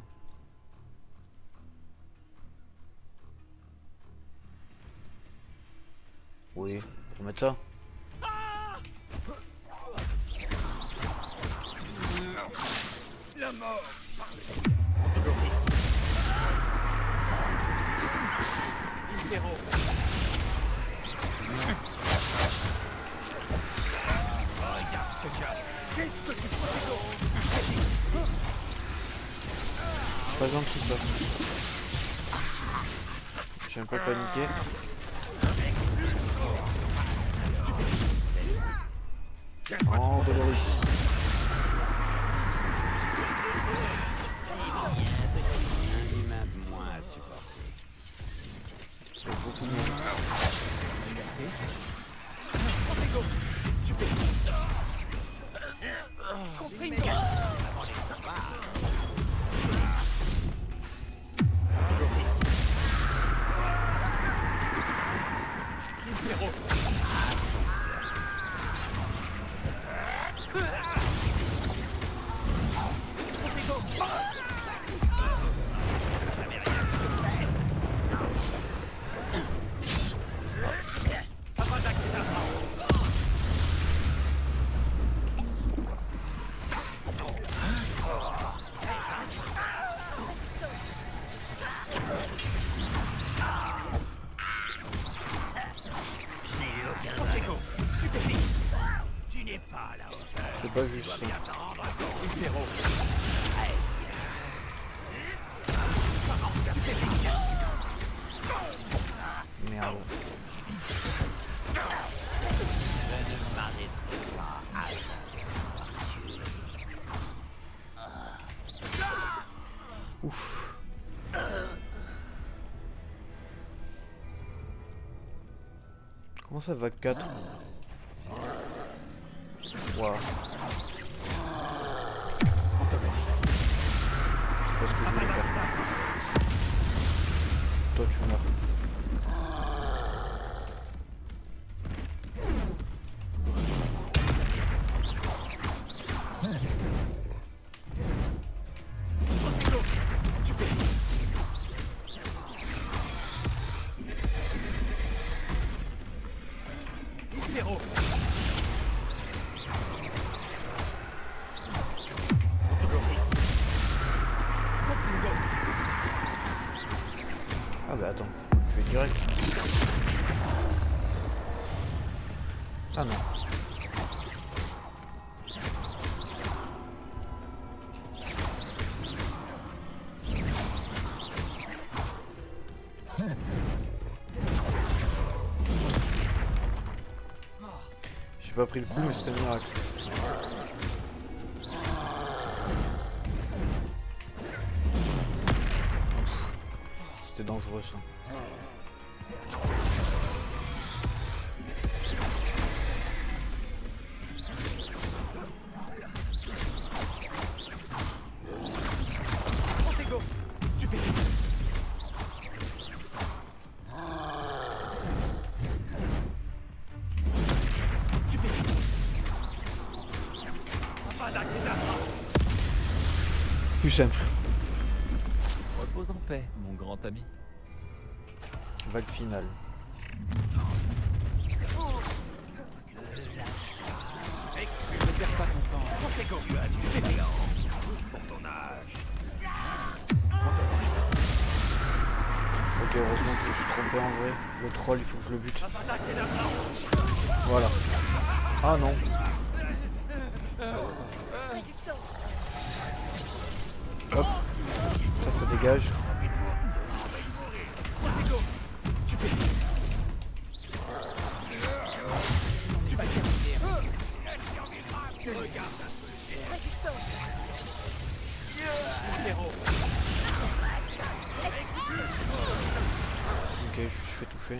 Oui, on va mettre ça. La mort. Regarde ce que tu as. Qu'est-ce que tu fais? Pas gentil ça. J'ai un peu paniqué. Oh, Doloris. un humain de moins à supporter. C'est beaucoup mieux. Stupéfiste. C'est pas juste ça. Merde. Ouf. Comment ça va 4? Waouh. C'est pas ce que je voulais faire. Toi tu meurs. Ah bah attends, je vais direct. Ah non. J'ai pas pris le coup mais c'était un miracle. C'était dangereux ça. Plus simple. Repose en paix, mon grand ami. Vague finale. Ne perds pas ton temps. Tu as du stupéfiant pour ton âge. heureusement que je me suis trompé en vrai. Le troll, il faut que je le bute. Voilà. Ah non. Hop. Ça dégage. Ok, je me suis fait toucher.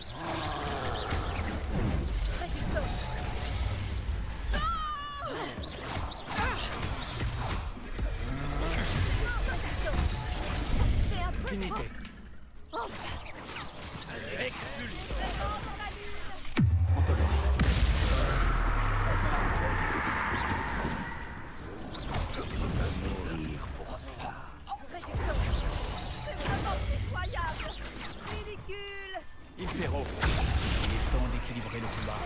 Unité. Mourir pour ça. C'est vraiment incroyable. Ridicule. Impero. Il est temps d'équilibrer le combat.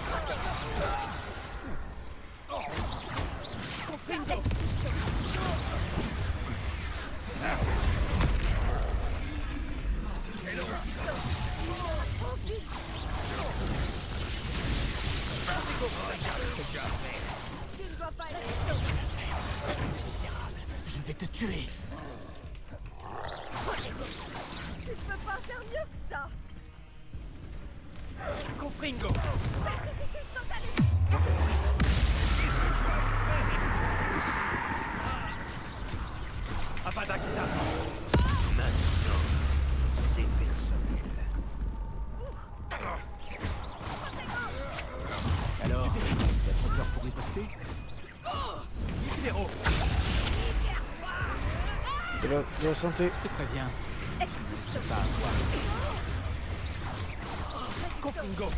Tu ne dois pas être Je vais te tuer. Tu ne peux pas faire mieux que ça. Confringo. Sacrifice total. Qu'est-ce que tu as fait? Apadakita. Maintenant, c'est personnel. Alors, t'as trop peur pour riposter? Impero. De la santé. Je te préviens. Expulsion. Confringo.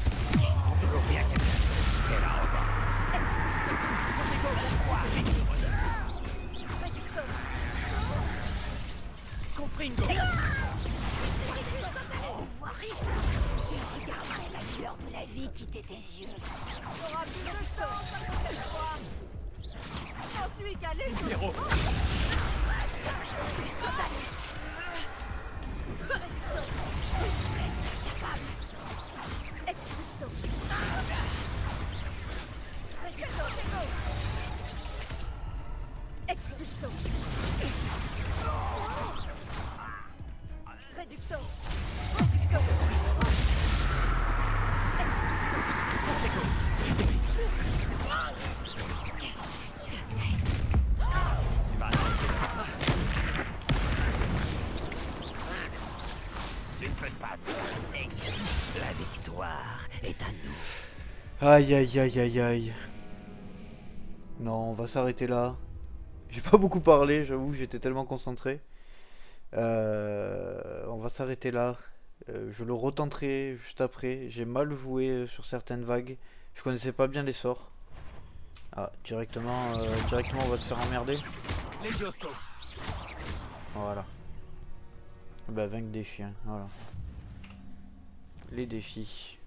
Confringo. Je regarderai la lueur de la vie quitter tes yeux. T'auras plus de chance la prochaine fois. J'en suis calé. Impero. Expulsion. Expulsion. Réducteur. Tu ne peux pas t'arrêter. La victoire est à nous. Aïe aïe aïe aïe aïe. Non, on va s'arrêter là. J'ai pas beaucoup parlé, j'avoue, j'étais tellement concentré. On va s'arrêter là. Je le retenterai juste après. J'ai mal joué sur certaines vagues. Je connaissais pas bien les sorts. Ah, directement on va se faire emmerder. Les Josso. Voilà. Bah, vaincre des chiens, voilà. Les défis.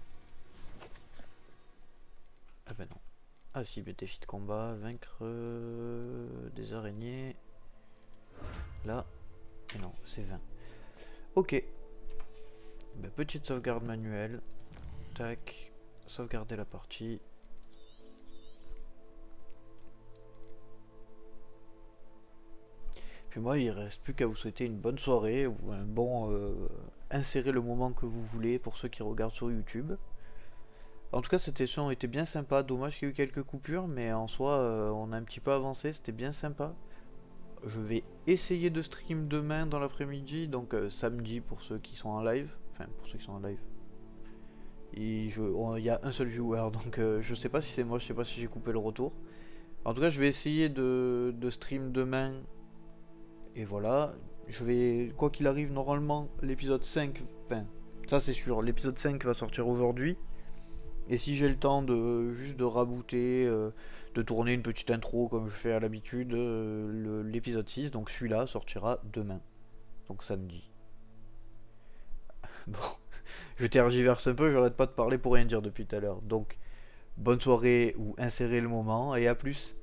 Ah bah non. Ah si, mais défi de combat, vaincre des araignées. Là. Et non, c'est 20. Ok. Bah, petite sauvegarde manuelle. Tac. Sauvegarder la partie. Puis moi, il reste plus qu'à vous souhaiter une bonne soirée ou un bon... insérez le moment que vous voulez pour ceux qui regardent sur YouTube. En tout cas, cette session était bien sympa. Dommage qu'il y ait eu quelques coupures, mais en soi, on a un petit peu avancé. C'était bien sympa. Je vais essayer de stream demain dans l'après-midi, donc samedi pour ceux qui sont en live. Enfin, pour ceux qui sont en live. Il y a un seul viewer, donc je sais pas si c'est moi, je sais pas si j'ai coupé le retour. En tout cas, je vais essayer de stream demain. Et voilà, je vais, quoi qu'il arrive, normalement, l'épisode 5, enfin, ça c'est sûr, l'épisode 5 va sortir aujourd'hui. Et si j'ai le temps de juste de rabooter, de tourner une petite intro comme je fais à l'habitude, l'épisode 6, donc celui-là sortira demain, donc samedi. Bon, je tergiverse un peu, j'arrête pas de parler pour rien dire depuis tout à l'heure. Donc, bonne soirée ou insérez le moment et à plus.